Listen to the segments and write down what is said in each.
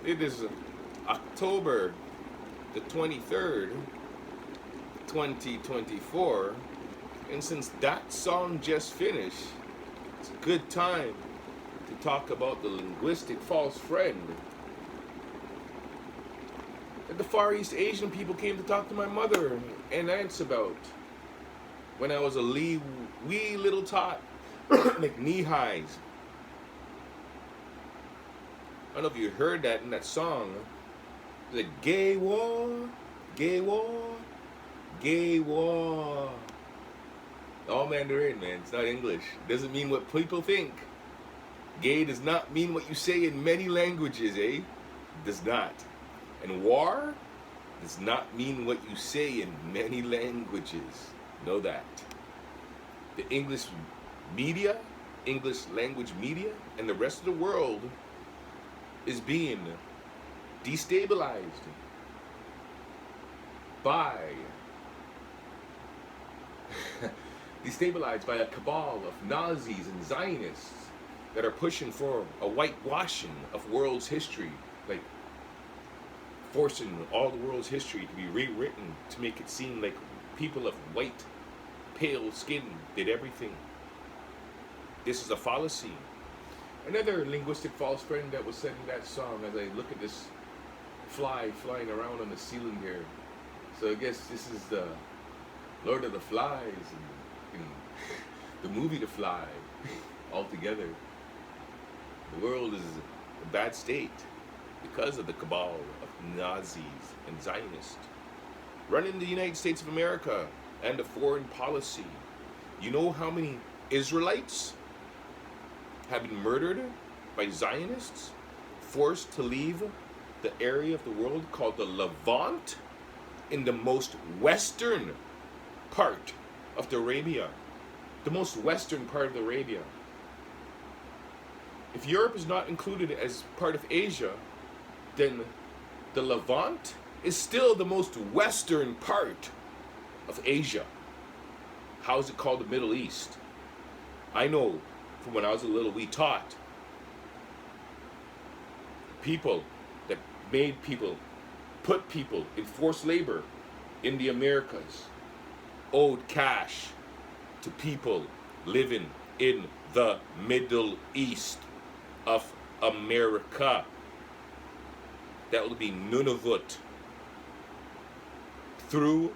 It is October the 23rd, 2024, and since that song just finished, it's a good time to talk about the linguistic false friend that the Far East Asian people came to talk to my mother and aunts about when I was a wee little tot, like knee highs. I don't know if you heard that in that song. The gay war, gay war, gay war. All Mandarin, man. It's not English. It doesn't mean what people think. Gay does not mean what you say in many languages, eh? It does not. And war does not mean what you say in many languages. Know that. The English media, English language media, and the rest of the world is being destabilized by a cabal of Nazis and Zionists that are pushing for a whitewashing of world's history, like forcing all the world's history to be rewritten to make it seem like people of white, pale skin did everything. This is a fallacy. Another linguistic false friend that was said in that song, as I look at this fly flying around on the ceiling here. So I guess this is the Lord of the Flies and the movie The Fly all together. The world is a bad state because of the cabal of Nazis and Zionists running the United States of America and the foreign policy. You know how many Israelites have been murdered by Zionists, forced to leave the area of the world called the Levant in the most western part of the Arabia. The most western part of the Arabia. If Europe is not included as part of Asia, then the Levant is still the most western part of Asia. How is it called the Middle East? I know from when I was a little, we taught people that made people, put people in forced labor in the Americas, owed cash to people living in the Middle East of America. That would be Nunavut through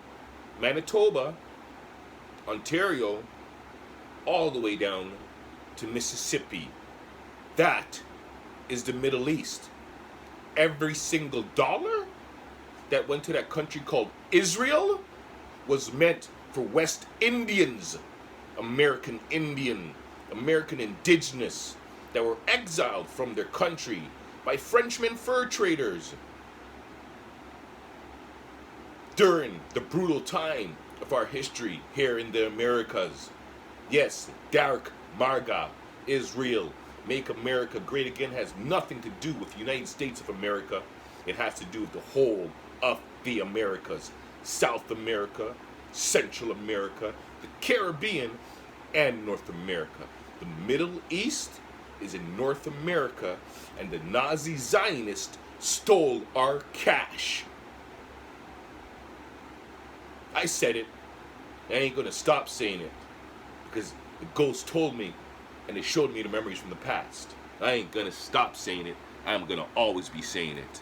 Manitoba, Ontario, all the way down to Mississippi. That is the Middle East. Every single dollar that went to that country called Israel was meant for West Indians, American Indian, American indigenous, that were exiled from their country by Frenchmen fur traders during the brutal time of our history here in the Americas. Yes, Derek Marga, Israel, Make America Great Again has nothing to do with the United States of America. It has to do with the whole of the Americas. South America, Central America, the Caribbean, and North America. The Middle East is in North America, and the Nazi Zionists stole our cash. I said it. I ain't gonna stop saying it, because the ghost told me, and it showed me the memories from the past. I ain't gonna stop saying it. I'm gonna always be saying it.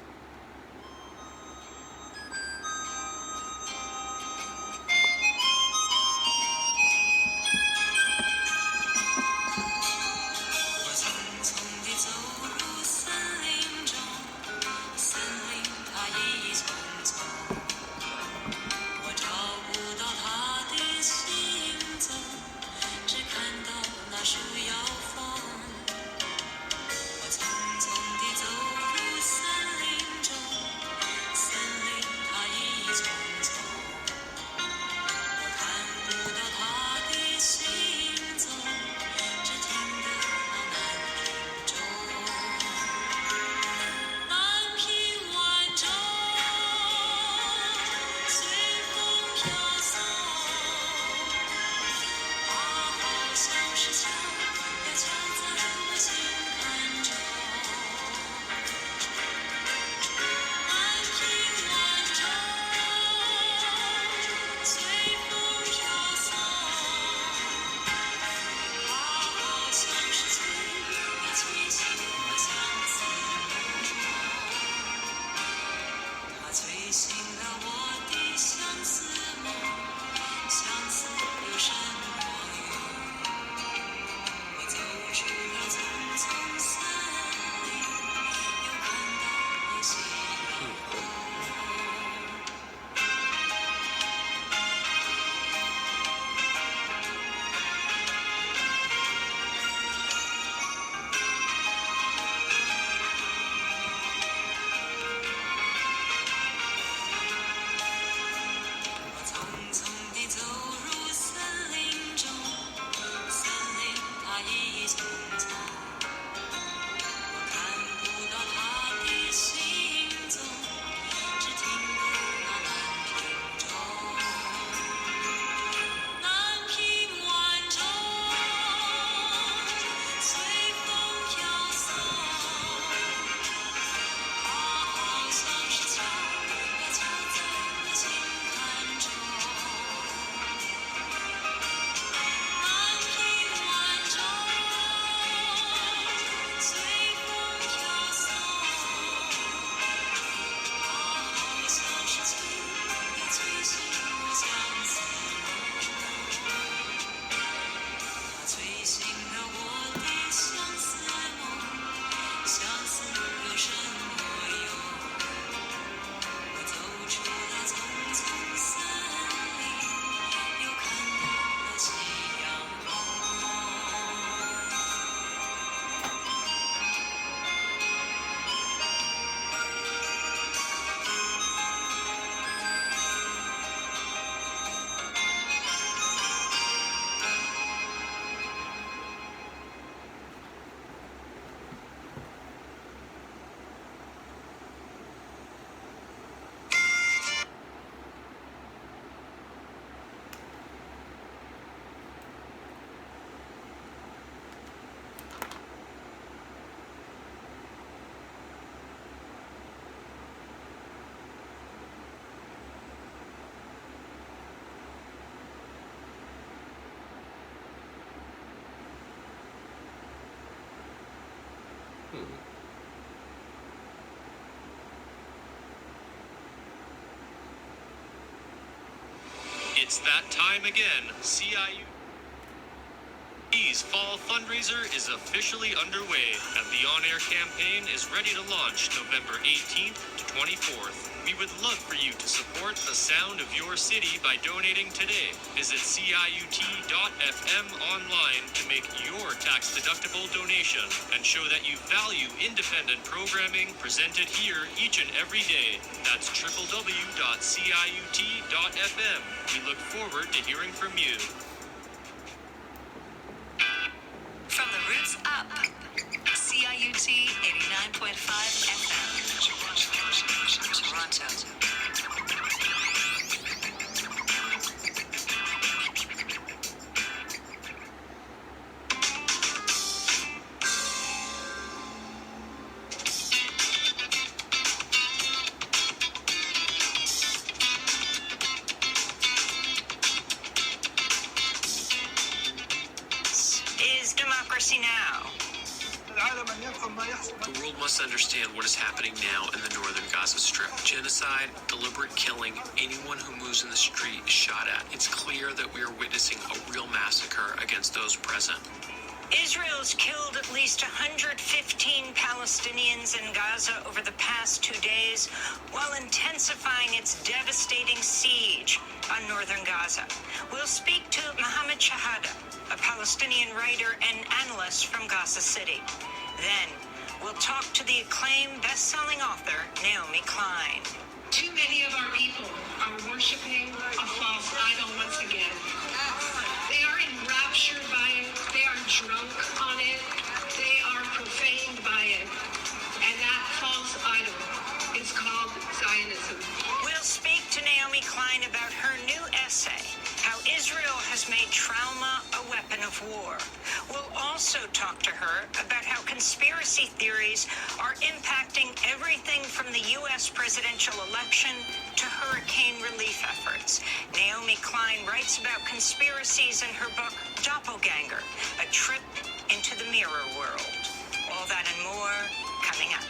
It's that time again. CIUT's fall fundraiser is officially underway, and the on-air campaign is ready to launch November 18th to 24th. We would love for you to support the sound of your city by donating today. Visit CIUT.FM online to make your tax-deductible donation and show that you value independent programming presented here each and every day. That's www.ciut.fm. We look forward to hearing from you. From the roots up, CIUT 89.5 FM, Toronto. Is Democracy Now! The world must understand what is happening now in the northern Gaza Strip. Genocide, deliberate killing, anyone who moves in the street is shot at. It's clear that we are witnessing a real massacre against those present. Israel's killed at least 115 Palestinians in Gaza over the past 2 days, while intensifying its devastating siege on northern Gaza. We'll speak to Mohammed Shahada, a Palestinian writer and analyst from Gaza City. Then, we'll talk to the acclaimed best-selling author, Naomi Klein. Too many of our people are worshiping a false idol once again. They are enraptured by it. They are drunk on it. They are profaned by it. And that false idol is called Zionism. We'll speak to Naomi Klein about her new essay, How Israel Has Made Trauma a Weapon of War. We'll also talk to her about how conspiracy theories are impacting everything from the U.S. presidential election to hurricane relief efforts. Naomi Klein writes about conspiracies in her book, Doppelganger, A Trip into the Mirror World. All that and more coming up.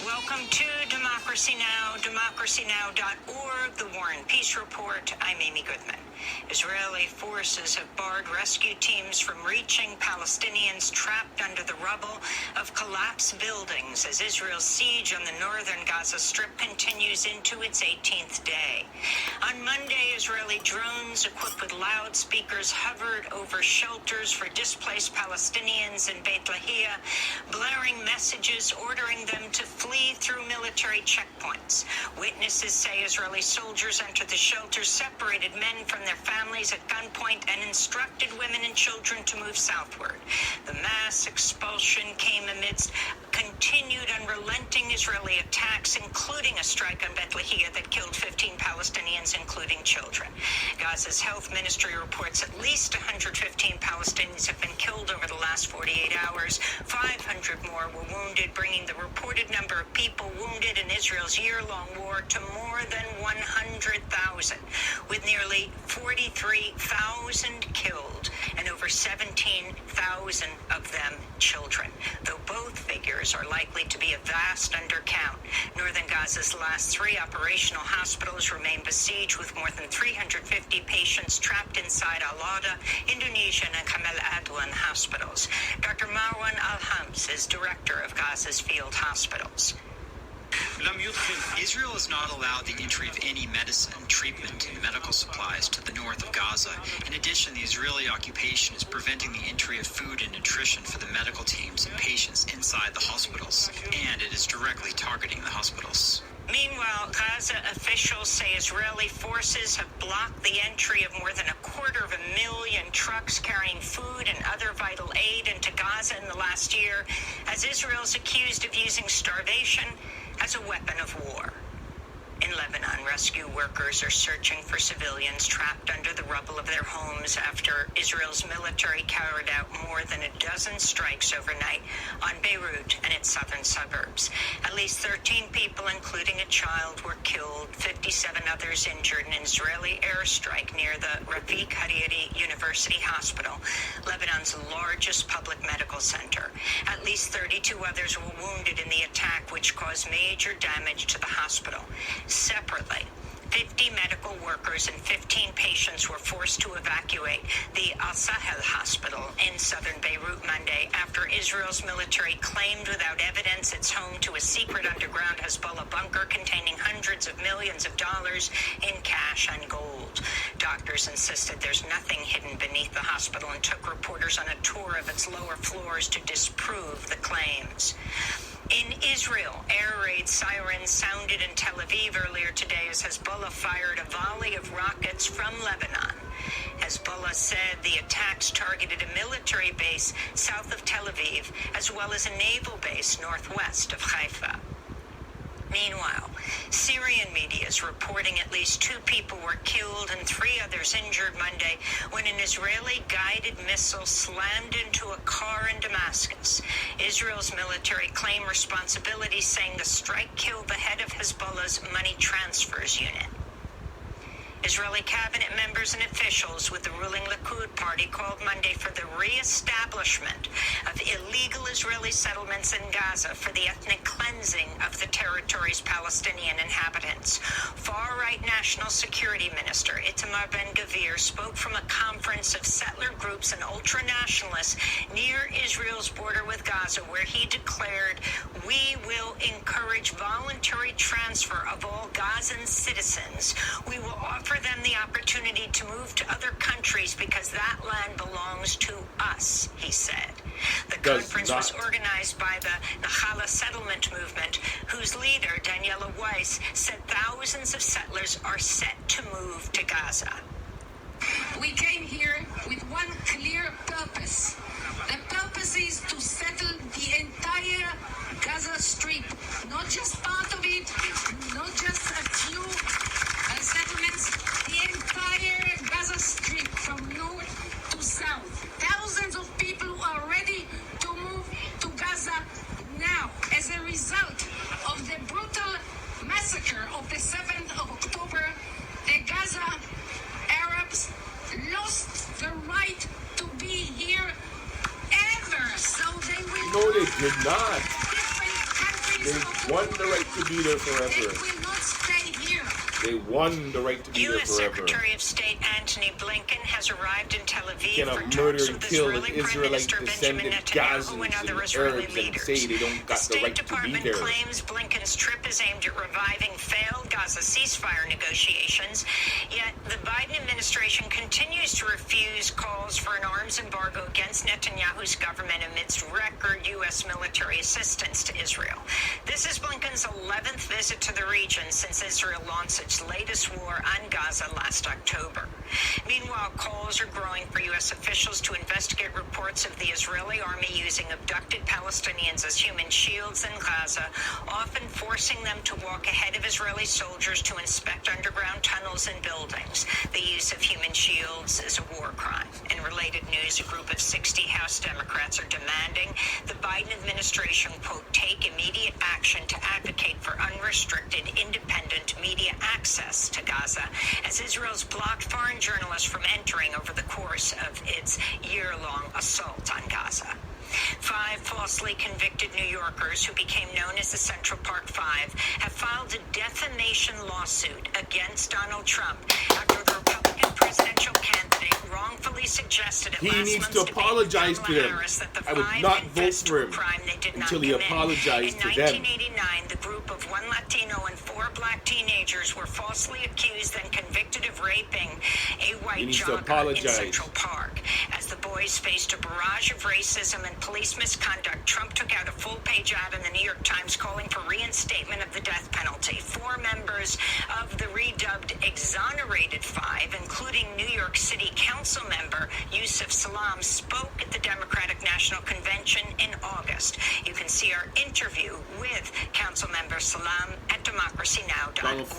Welcome to Democracy Now!, democracynow.org, the War and Peace Report. I'm Amy Goodman. Israeli forces have barred rescue teams from reaching Palestinians trapped under the rubble of collapsed buildings as Israel's siege on the northern Gaza Strip continues into its 18th day. On Monday, Israeli drones equipped with loudspeakers hovered over shelters for displaced Palestinians in Beit Lahia, blaring messages ordering them to flee through military checkpoints. Witnesses say Israeli soldiers entered the shelters, separated men from their families at gunpoint, and instructed women and children to move southward. The mass expulsion came amidst continued unrelenting Israeli attacks, including a strike on Beit Lahia that killed 15 Palestinians, including children. Gaza's health ministry reports at least 115 Palestinians have been killed over the last 48 hours. 500 more were wounded, bringing the reported number of people wounded in Israel's year-long war to more than 100,000, with nearly 43,000 killed and over 17,000 of them children, though both figures are likely to be a vast undercount. Northern Gaza's last 3 operational hospitals remain besieged, with more than 350 patients trapped inside Al-Ada, Indonesian, and Kamal Adwan hospitals. Dr. Marwan Al-Hams is director of Gaza's field hospitals. Israel has not allowed the entry of any medicine, treatment, and medical supplies to the north of Gaza. In addition, the Israeli occupation is preventing the entry of food and nutrition for the medical teams and patients inside the hospitals, and it is directly targeting the hospitals. Meanwhile, Gaza officials say Israeli forces have blocked the entry of more than 250,000 trucks carrying food and other vital aid into Gaza in the last year, as Israel is accused of using starvation as a weapon of war. In Lebanon, rescue workers are searching for civilians trapped under the rubble of their homes after Israel's military carried out more than a dozen strikes overnight on Beirut and its southern suburbs. At least 13 people, including a child, were killed, 57 others injured in an Israeli airstrike near the Rafik Hariri University Hospital, Lebanon's largest public medical center. At least 32 others were wounded in the attack, which caused major damage to the hospital. Separately, 50 medical workers and 15 patients were forced to evacuate the Al-Sahel hospital in southern Beirut Monday after Israel's military claimed without evidence it's home to a secret underground Hezbollah bunker containing hundreds of millions of dollars in cash and gold. Doctors insisted there's nothing hidden beneath the hospital and took reporters on a tour of its lower floors to disprove the claims. In Israel, air raid sirens sounded in Tel Aviv earlier today as Hezbollah fired a volley of rockets from Lebanon. Hezbollah said the attacks targeted a military base south of Tel Aviv, as well as a naval base northwest of Haifa. Meanwhile, Syrian media is reporting at least 2 people were killed and 3 others injured Monday when an Israeli guided missile slammed into a car in Damascus. Israel's military claimed responsibility, saying the strike killed the head of Hezbollah's money transfers unit. Israeli cabinet members and officials with the ruling Likud party called Monday for the re-establishment of illegal Israeli settlements in Gaza for the ethnic cleansing of the territory's Palestinian inhabitants. Far-right National Security Minister Itamar Ben-Gvir spoke from a conference of settler groups and ultra-nationalists near Israel's border with Gaza, where he declared, "We will encourage voluntary transfer of all Gazan citizens. We will offer them the opportunity to move to other countries because that land belongs to us," he said. The conference was organized by the Nachala settlement movement, whose leader, Daniela Weiss, said thousands of settlers are set to move to Gaza. We came here with one clear purpose. The purpose is to settle the entire Gaza Strip, not just part of it, not just a few settlements, the entire Gaza Strip from north to south. Thousands of people who are ready to move to Gaza now as a result of the brutal massacre of the 7th of October. The Gaza Arabs lost the right to be here ever, so they will No, they did not. different countries They of the won the world. right to be there They forever. will not stay here. They won the right to be there U.S. forever. Secretary of State Antony Blinken has arrived in Tel Aviv You cannot for murder talks and with kill Israeli Prime Israelite Minister Benjamin descended Netanyahu and Gazans other and Israeli Arabs and leaders. say they don't The got the State right to be Department there. claims Blinken's trip is aimed at reviving failed Gaza ceasefire negotiations, yet the Biden administration continues to refuse calls for an arms embargo against Netanyahu's government amidst record U.S. military assistance to Israel. This is Blinken's 11th visit to the region since Israel launched its latest war on Gaza last October. Meanwhile, calls are growing for U.S. officials to investigate reports of the Israeli army using abducted Palestinians as human shields in Gaza, often forcing them to walk ahead of Israeli soldiers to inspect underground tunnels and buildings. The use of human shields is a war crime. In related news, a group of 60 House Democrats are demanding the Biden administration, quote, take immediate action to advocate for unrestricted, independent media access to Gaza, as Israel's blocked foreign journalists from entering over the course of its year-long assault on Gaza. 5 falsely convicted New Yorkers who became known as the Central Park Five have filed a defamation lawsuit against Donald Trump after the Republican presidential candidate wrongfully suggested at He last needs month's to debate apologize with to Kamala them. Harris that the I would 5 not vote confessed for to a him crime they did not until he commit. apologized to In them. 1989, the group of 1 Latino and 4 black teenagers were falsely accused and convicted of raping a white He needs to jogger in apologize. Central Park. As the boys faced a barrage of racism and police misconduct, Trump took out a full-page ad in the New York Times calling for reinstatement of the death penalty. 4 members of the redubbed Exonerated Five, including New York City Council council member Yusuf Salam spoke at the Democratic National Convention in August. You can see our interview with Council Member Salam at Donald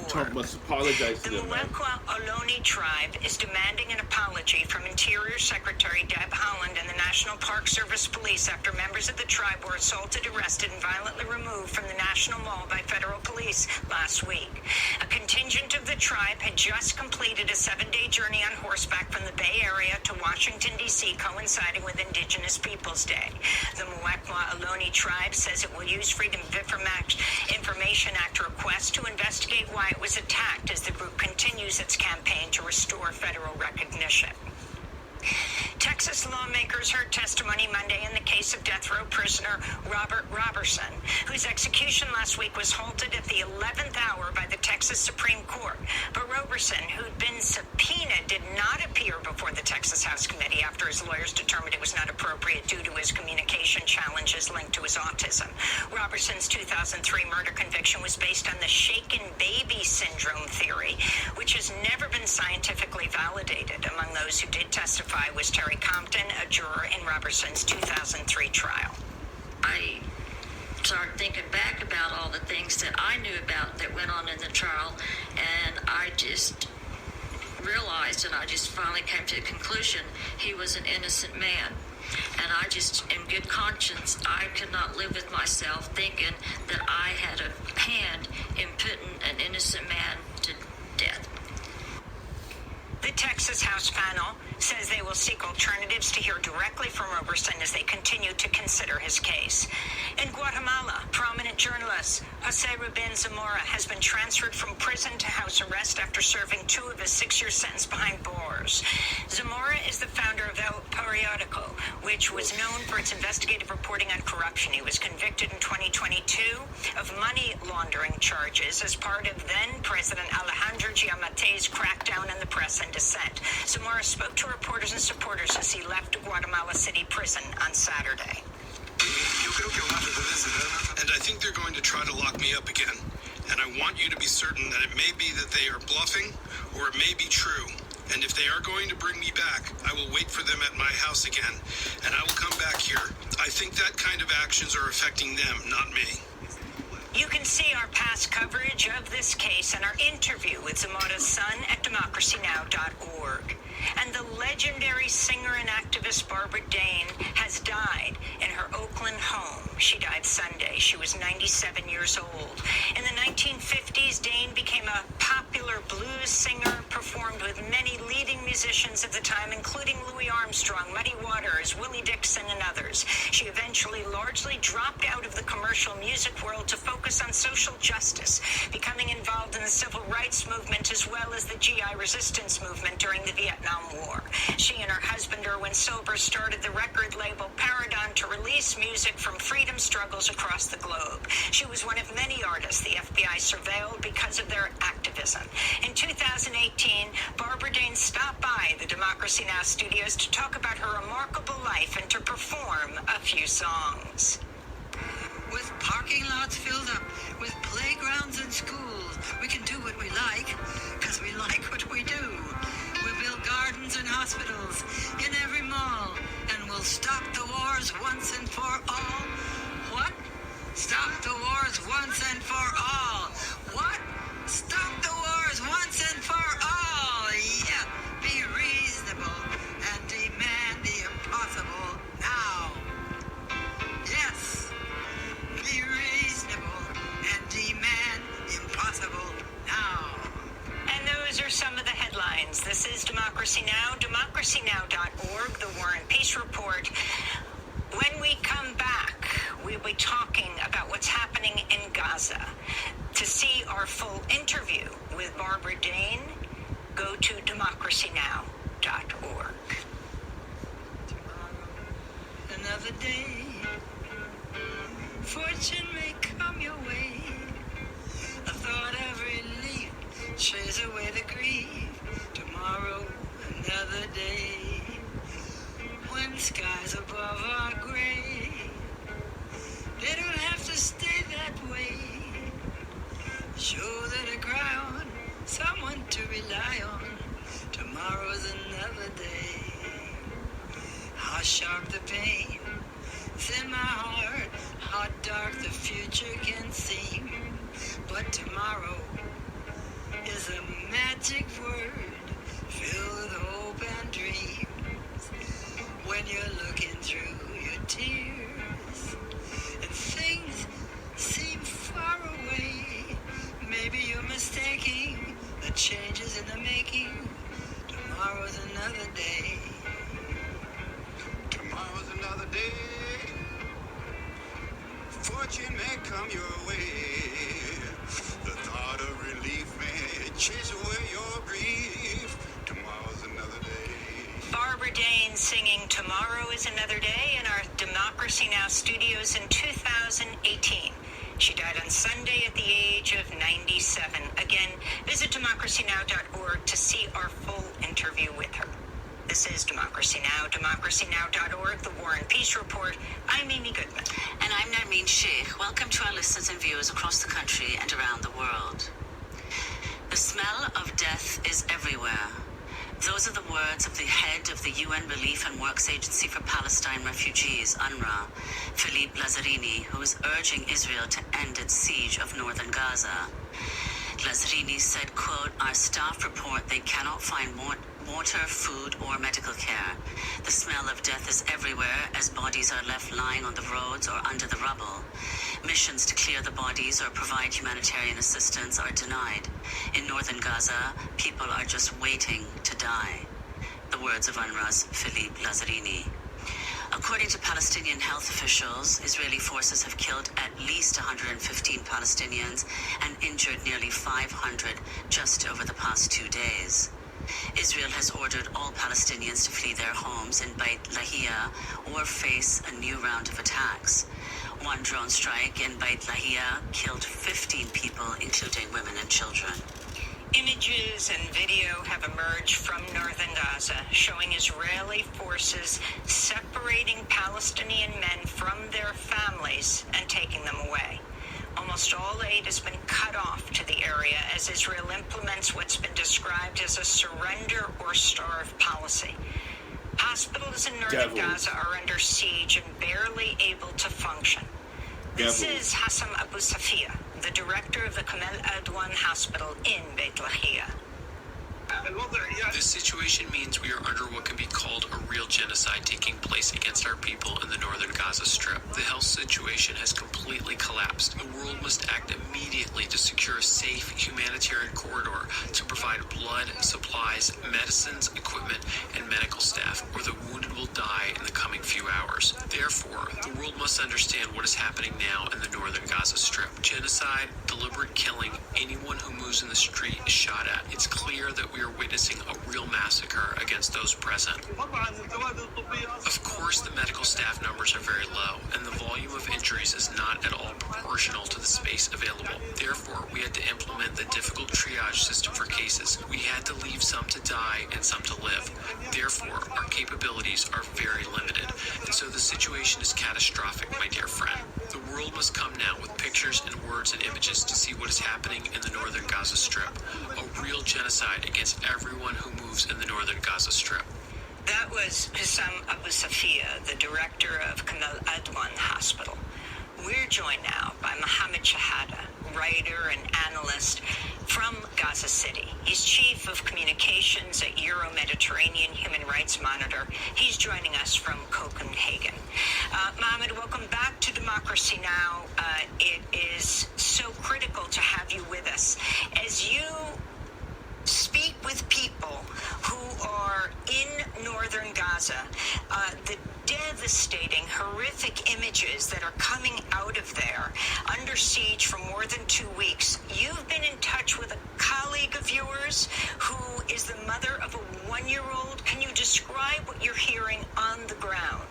Trump democracynow.org. must apologize to The them, man. Muwekwa Ohlone tribe is demanding an apology from Interior Secretary Deb Haaland and the National Park Service Police after members of the tribe were assaulted, arrested, and violently removed from the National Mall by federal police last week. A contingent of the tribe had just completed a 7-day journey on horseback from the Bay Area to Washington, D.C., coinciding with Indigenous Peoples Day. The Muwekwa Ohlone tribe says it will use Freedom of Information Act requests to investigate why it was attacked as the group continues its campaign to restore federal recognition. Texas lawmakers heard testimony Monday in the case of death row prisoner Robert Robertson, whose execution last week was halted at the 11th hour by the Texas Supreme Court. But Robertson, who'd been subpoenaed, did not appear before the Texas House Committee after his lawyers determined it was not appropriate due to his communication challenges linked to his autism. Robertson's 2003 murder conviction was based on the shaken baby syndrome theory, which has never been scientifically validated. Among those who did testify was Terry Compton, a juror in Robertson's 2003 trial. I started thinking back about all the things that I knew about that went on in the trial, and I just realized, and I just finally came to the conclusion, he was an innocent man. And I just, in good conscience, I could not live with myself thinking that I had a hand in putting an innocent man to death. The Texas House panel says they will seek alternatives to hear directly from Robertson as they continue to consider his case. In Guatemala, prominent journalist Jose Rubin Zamora has been transferred from prison to house arrest after serving 2 of his 6-year sentence behind bars. Zamora is the founder of El Periodico, which was known for its investigative reporting on corruption. He was convicted in 2022 of money laundering charges as part of then-President Alejandro Giammatte's crackdown on the press and dissent. Zamora spoke to reporters and supporters as he left Guatemala City prison on Saturday. And I think they're going to try to lock me up again. And I want you to be certain that it may be that they are bluffing or it may be true. And if they are going to bring me back, I will wait for them at my house again. And I will come back here. I think that kind of actions are affecting them, not me. You can see our past coverage of this case and our interview with Zamora's son at democracynow.org. And the legendary singer and activist Barbara Dane has died in her Oakland home. She died Sunday. She was 97 years old. In the 1950s, Dane became a popular blues singer, performed with many leading musicians of the time, including Louis Armstrong, Muddy Waters, Willie Dixon, and others. She eventually largely dropped out of the commercial music world to focus on social justice, becoming involved in the civil rights movement as well as the GI resistance movement during the Vietnam War. She and her husband, Erwin Silber, started the record label Paradigm to release music from freedom struggles across the globe. She was one of many artists the FBI surveilled because of their activism. In 2018, Barbara Dane stopped by the Democracy Now! Studios to talk about her remarkable life and to perform a few songs. With parking lots filled up, with playgrounds and schools, we can do what we like, because we like what we do. We'll build gardens and hospitals in every mall, and we'll stop the wars once and for all. What? Stop the wars once and for all. What? Stop the wars once and for all. Yeah, be reasonable and demand the impossible now. Yes, be reasonable and demand the impossible now. And those are some of the headlines. This is Democracy Now!, democracynow.org, the War and Peace Report. When we come back, we'll be talking about what's happening in Gaza. To see our full interview with Barbara Dane, go to democracynow.org. Tomorrow, another day. Fortune may come your way. A thought of relief chase away the grief. Tomorrow, another day. When skies above are gray, they don't have to stay that way. Show that a crown, someone to rely on. Tomorrow's another day. sharp the pain is in my heart, how dark the future can seem. But tomorrow is a magic word filled with hope and dreams. When you're looking through your tears and things seem far away, maybe you're mistaking the changes in the making. Tomorrow's another day. Tomorrow's another day. Fortune may come your way. The thought of relief may chase away your grief. Tomorrow's another day. Barbara Dane singing Tomorrow is Another Day in our Democracy Now! Studios in 2018. She died on Sunday at the age of 97. Again, visit democracynow.org to see our full interview with her. This is Democracy Now!, democracynow.org, the War and Peace Report. I'm Amy Goodman. And I'm Narmeen Sheikh. Welcome to our listeners and viewers across the country and around the world. The smell of death is everywhere. Those are the words of the head of the UN Relief and Works Agency for Palestine Refugees, UNRWA, Philippe Lazzarini, who is urging Israel to end its siege of northern Gaza. Lazzarini said, quote, "Our staff report they cannot find water, food, or medical care. The smell of death is everywhere as bodies are left lying on the roads or under the rubble. Missions to clear the bodies or provide humanitarian assistance are denied. In northern Gaza, people are just waiting to die." The words of UNRWA's Philippe Lazzarini. According to Palestinian health officials, Israeli forces have killed at least 115 Palestinians and injured nearly 500 just over the past 2 days. Israel has ordered all Palestinians to flee their homes in Beit Lahia or face a new round of attacks. One drone strike in Beit Lahia killed 15 people, including women and children. Images and video have emerged from northern Gaza showing Israeli forces separating Palestinian men from their families and taking them away. Almost all aid has been cut off to the area as Israel implements what's been described as a surrender or starve policy. Hospitals in northern Gaza are under siege and barely able to function. This is Hassam Abu Safia, the director of the Kamal Adwan Hospital in Beit Lahia. This situation means we are under what can be called a real genocide taking place against our people in the northern Gaza Strip. The health situation has completely collapsed. The world must act immediately to secure a safe humanitarian corridor to provide blood, supplies, medicines, equipment, and medical staff, or the wounded will die in the coming few hours. Therefore, the world must understand what is happening now in the northern Gaza Strip. Genocide, deliberate killing, anyone who moves in the street is shot at. It's clear that we are witnessing a real massacre against those present. Of course, the medical staff numbers are very low, and the volume of injuries is not at all proportional to the space available. Therefore, we had to implement the difficult triage system for cases. We had to leave some to die and some to live. Therefore, our capabilities are very limited, and so the situation is catastrophic, my dear friend. The world must come now with pictures and words and images to see what is happening in the northern Gaza Strip. A real genocide against everyone who moves in the northern Gaza Strip. That was Hassam Abu Safia, the director of Kamal Adwan Hospital. We're joined now by Mohammed Shahada, writer and analyst from Gaza City. He's chief of communications at Euro-Mediterranean Human Rights Monitor. He's joining us from Copenhagen. Mohammed, welcome back to Democracy Now! It is so critical to have you with us. As you speak with people who are in northern Gaza, the devastating, horrific images that are coming out of there, under siege for more than 2 weeks. You've been in touch with a colleague of yours who is the mother of a 1-year-old. Can you describe what you're hearing on the ground?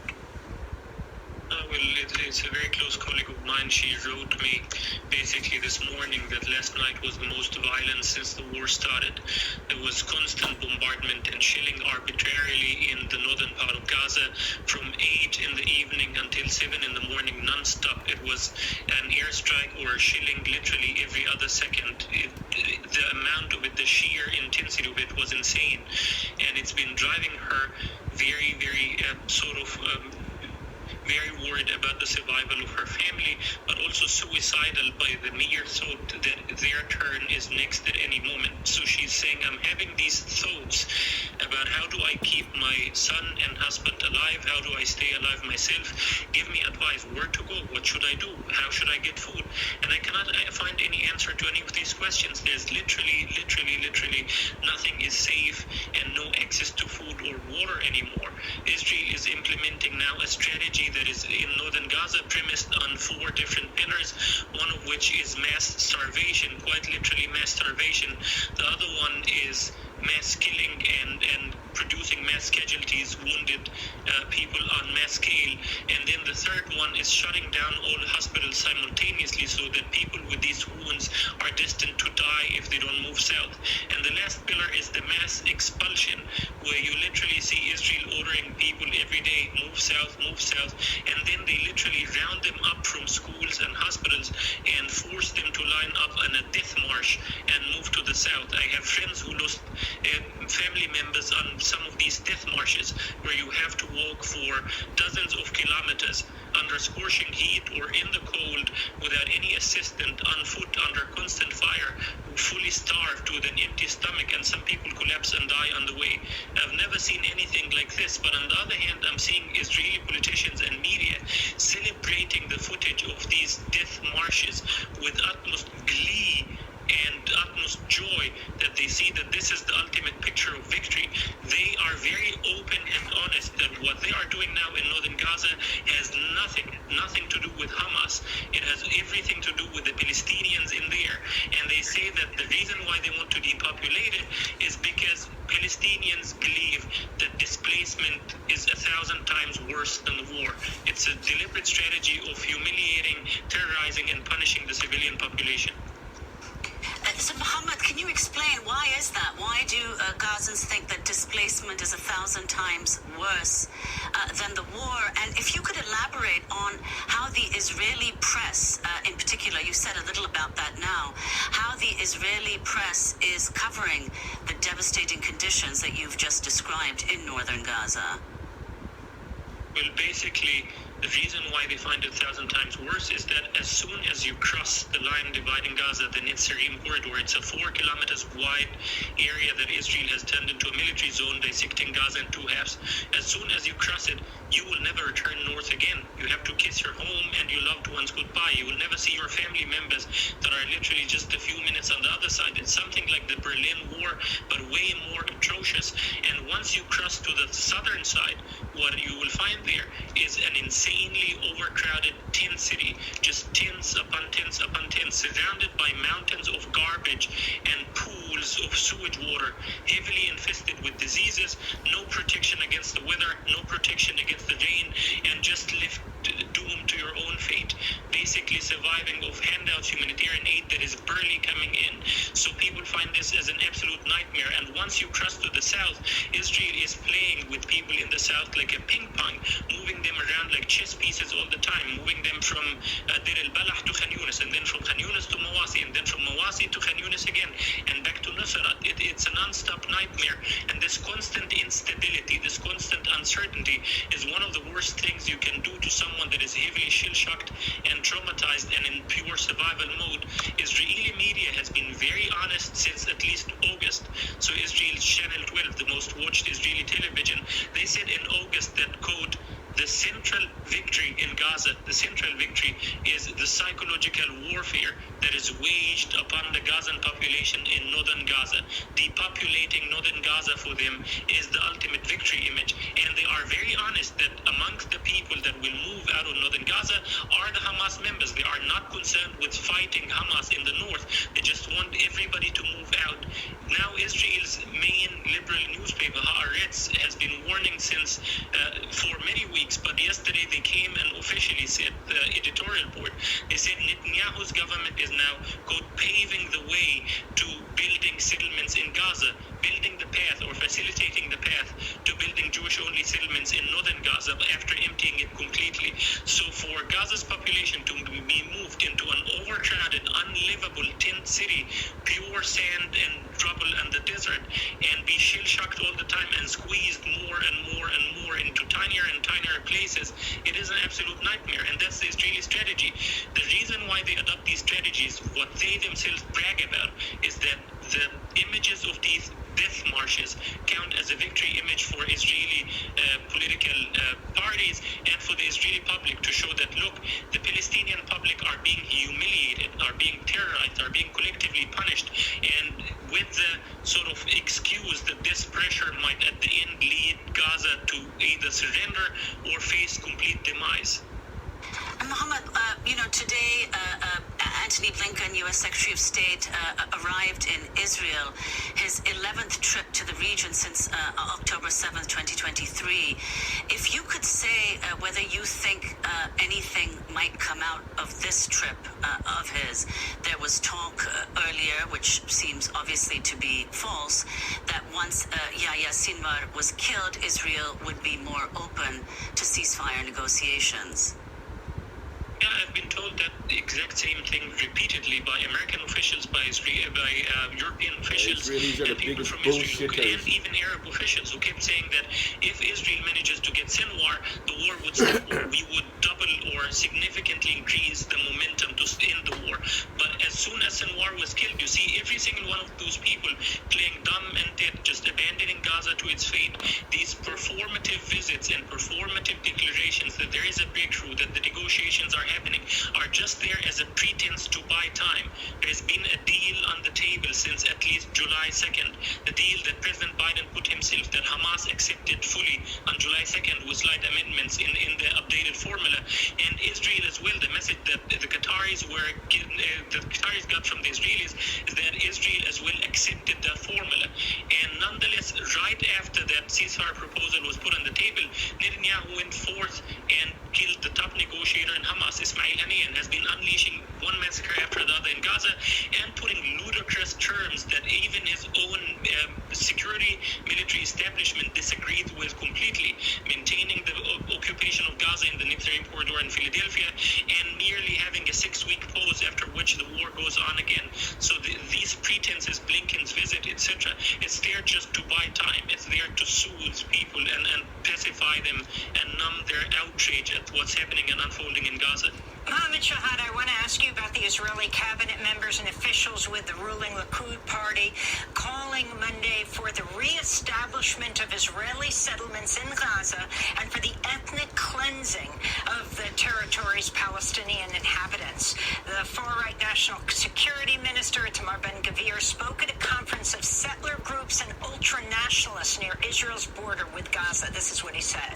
It's a very close colleague of mine. She wrote me basically this morning that last night was the most violent since the war started. There was constant bombardment and shelling arbitrarily in the northern part of Gaza from 8 in the evening until 7 in the morning, non-stop. It was an airstrike or a shelling literally every other second. The amount of it, the sheer intensity of it was insane. And it's been driving her very, very very worried about the survival of her family, but also suicidal by the mere thought that their turn is next at any moment. So she's saying, I'm having these thoughts about how do I keep my son and husband alive? How do I stay alive myself? Give me advice. Where to go? What should I do? How should I get food? And I cannot find any answer to any of these questions. There's literally nothing is safe and no access to food or water anymore. Israel is implementing now a strategy that is in northern Gaza premised on 4 different pillars, one of which is mass starvation, quite literally mass starvation. The other one is mass killing and producing mass casualties, wounded people on mass scale. And then the third one is shutting down all hospitals simultaneously so that people with these wounds are destined to die if they don't move south. And the last pillar is the mass expulsion, where you literally see Israel ordering people every day, move south, and then they literally round them up from schools and hospitals and force them to line up on a death march and move to the south. I have friends who lost family members on some of these death marches, where you have to walk for dozens of kilometers under scorching heat or in the cold without any assistant, on foot under constant fire, fully starved with an empty stomach, and some people collapse and die on the way. I've never seen anything like this, but on the other hand, I'm seeing Israeli politicians and media celebrating the footage of these death marches with utmost glee and utmost joy that they see that this is the ultimate picture of victory. They are very open and honest that what they are doing now in northern Gaza has nothing to do with Hamas. It has everything to do with the Palestinians in there. And they say that the reason why they want to depopulate it is because Palestinians believe that displacement is 1,000 times worse than the war. It's a deliberate strategy of humiliating, terrorizing, and punishing the civilian population. So, Muhammad, can you explain why is that? Why do Gazans think that displacement is 1,000 times worse than the war? And if you could elaborate on how the Israeli press, in particular, you said a little about that now, how the Israeli press is covering the devastating conditions that you've just described in northern Gaza. Well, basically, the reason why they find it 1,000 times worse is that as soon as you cross the line dividing Gaza, the Netzarim corridor, it's a 4 kilometers wide area that Israel has turned into a military zone, dissecting Gaza in 2 halves. As soon as you cross it, you will never return north again. You have to kiss your home and your loved ones goodbye. You will never see your family members that are literally just a few minutes on the other side. It's something like the Berlin War, but way more atrocious. And once you cross to the southern side, what you will find there is an insanely overcrowded tent city, just tents upon tents upon tents, surrounded by mountains of garbage and pools of sewage water, heavily infested with diseases, no protection against the weather, no protection against the rain, and just left doomed to your own fate, basically surviving of handouts, humanitarian aid that is barely coming in. So people find this as an absolute nightmare. And once you cross to the south, Israel is playing with people in the south like a ping pong, moving them around like chess pieces all the time, moving them from Deir el-Balah to Khan Yunis, and then from Khan Yunis to Mawasi, and then from Mawasi to Khan Yunis again, and back to Nusrat. It's a non-stop nightmare. And this constant instability, this constant uncertainty is one of the worst things you can do to someone that is heavily shell-shocked and traumatized and in pure survival mode. Israeli media has been very honest since at least August. So Israel's Channel 12, the most watched Israeli television, they said in August that, quote, the central victory in Gaza, the central victory is the psychological warfare that is waged upon the Gazan population in northern Gaza. Depopulating northern Gaza for them is the ultimate victory image. And they are very honest that amongst the people that will move out of northern Gaza are the Hamas members. They are not concerned with fighting Hamas in the north. They just want everybody to move out. Now Israel's main liberal newspaper, Haaretz, has been warning since for many weeks, but yesterday they came and officially said, the editorial board, they said Netanyahu's government is now, quote, paving the way to building settlements in Gaza, building the path or facilitating the path to building Jewish-only settlements in northern Gaza after emptying it completely. So for Gaza's population to be moved into an overcrowded, unlivable unlivable tent city, pure sand and rubble and the desert, and be shell-shocked all the time and squeezed more and more and more into tinier and tinier places. It is an absolute nightmare, and that's the Israeli strategy. The reason why they adopt these strategies, what they themselves brag about, is that the images of these death marches count as a victory image for Israeli political parties and for the Israeli public, to show that, look, the Palestinian public are being humiliated, are being terrorized, are being collectively punished, and with the sort of excuse that this pressure might at the end lead Gaza to either surrender or face complete demise. Mohammed, today Antony Blinken, U.S. Secretary of State, arrived in Israel, his 11th trip to the region since October 7th, 2023. If you could say whether you think anything might come out of this trip of his. There was talk earlier, which seems obviously to be false, that once Yahya Sinwar was killed, Israel would be more open to ceasefire negotiations. Yeah, I've been told that the exact same thing repeatedly by American officials, by European officials, and people from Israel, and even Arab officials who kept saying that if Israel manages to get Sinwar, the war would stop, or we would double or significantly increase the momentum to end the war. But as soon as Sinwar was killed, you see every single one of those people playing dumb and dead, just abandoning Gaza to its fate. These performative visits and performative declarations that there is a breakthrough, that the negotiations are happening, are just there as a pretense to buy time. There's been a deal on the table since at least July 2nd, the deal that President Biden put himself, that Hamas accepted fully on July 2nd with slight amendments in the updated formula, and Israel as well. The message that the Qataris got from the Israelis is that Israel as well accepted the formula. And nonetheless, right after that ceasefire proposal was put on the table, Netanyahu went forth and killed the top negotiator in Hamas, Ismail Haniyeh, has been unleashing one massacre after the other in Gaza and putting ludicrous terms that even his own security military establishment disagreed with completely, maintaining the occupation of Gaza in the Nitzrim corridor in Philadelphia and merely having a 6-week pause, after which the war goes on again. So these pretenses, Blinken's visit, etc., it's there just to buy time. It's there to soothe people and pacify them and numb their outrage at what's happening and unfolding in Gaza. Mohammed Shahad, I want to ask you about the Israeli cabinet members and officials with the ruling Likud party calling Monday for the reestablishment of Israeli settlements in Gaza and for the ethnic cleansing of the territory's Palestinian inhabitants. The far-right National Security Minister, Itamar Ben-Gvir, spoke at a conference of settler groups and ultra-nationalists near Israel's border with Gaza. This is what he said.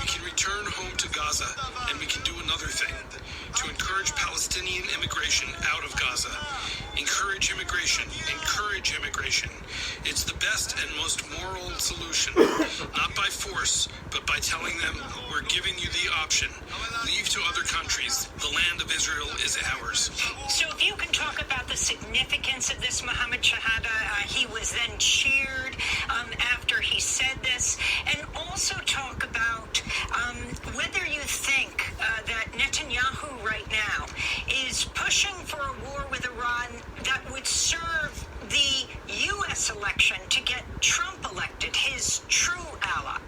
We can return home to Gaza, and we can do another thing, to encourage Palestinian immigration out of Gaza. Encourage immigration. Encourage immigration. It's the best and most moral solution, not by force, but by telling them, we're giving you the option. Leave to other countries. The land of Israel is ours. So if you can talk about the significance of this, Mohammed Shahada, he was then cheered after he said this, and also talk about whether you think that Netanyahu right now is pushing for a war with Iran that would serve the U.S. election to get Trump elected, his true ally.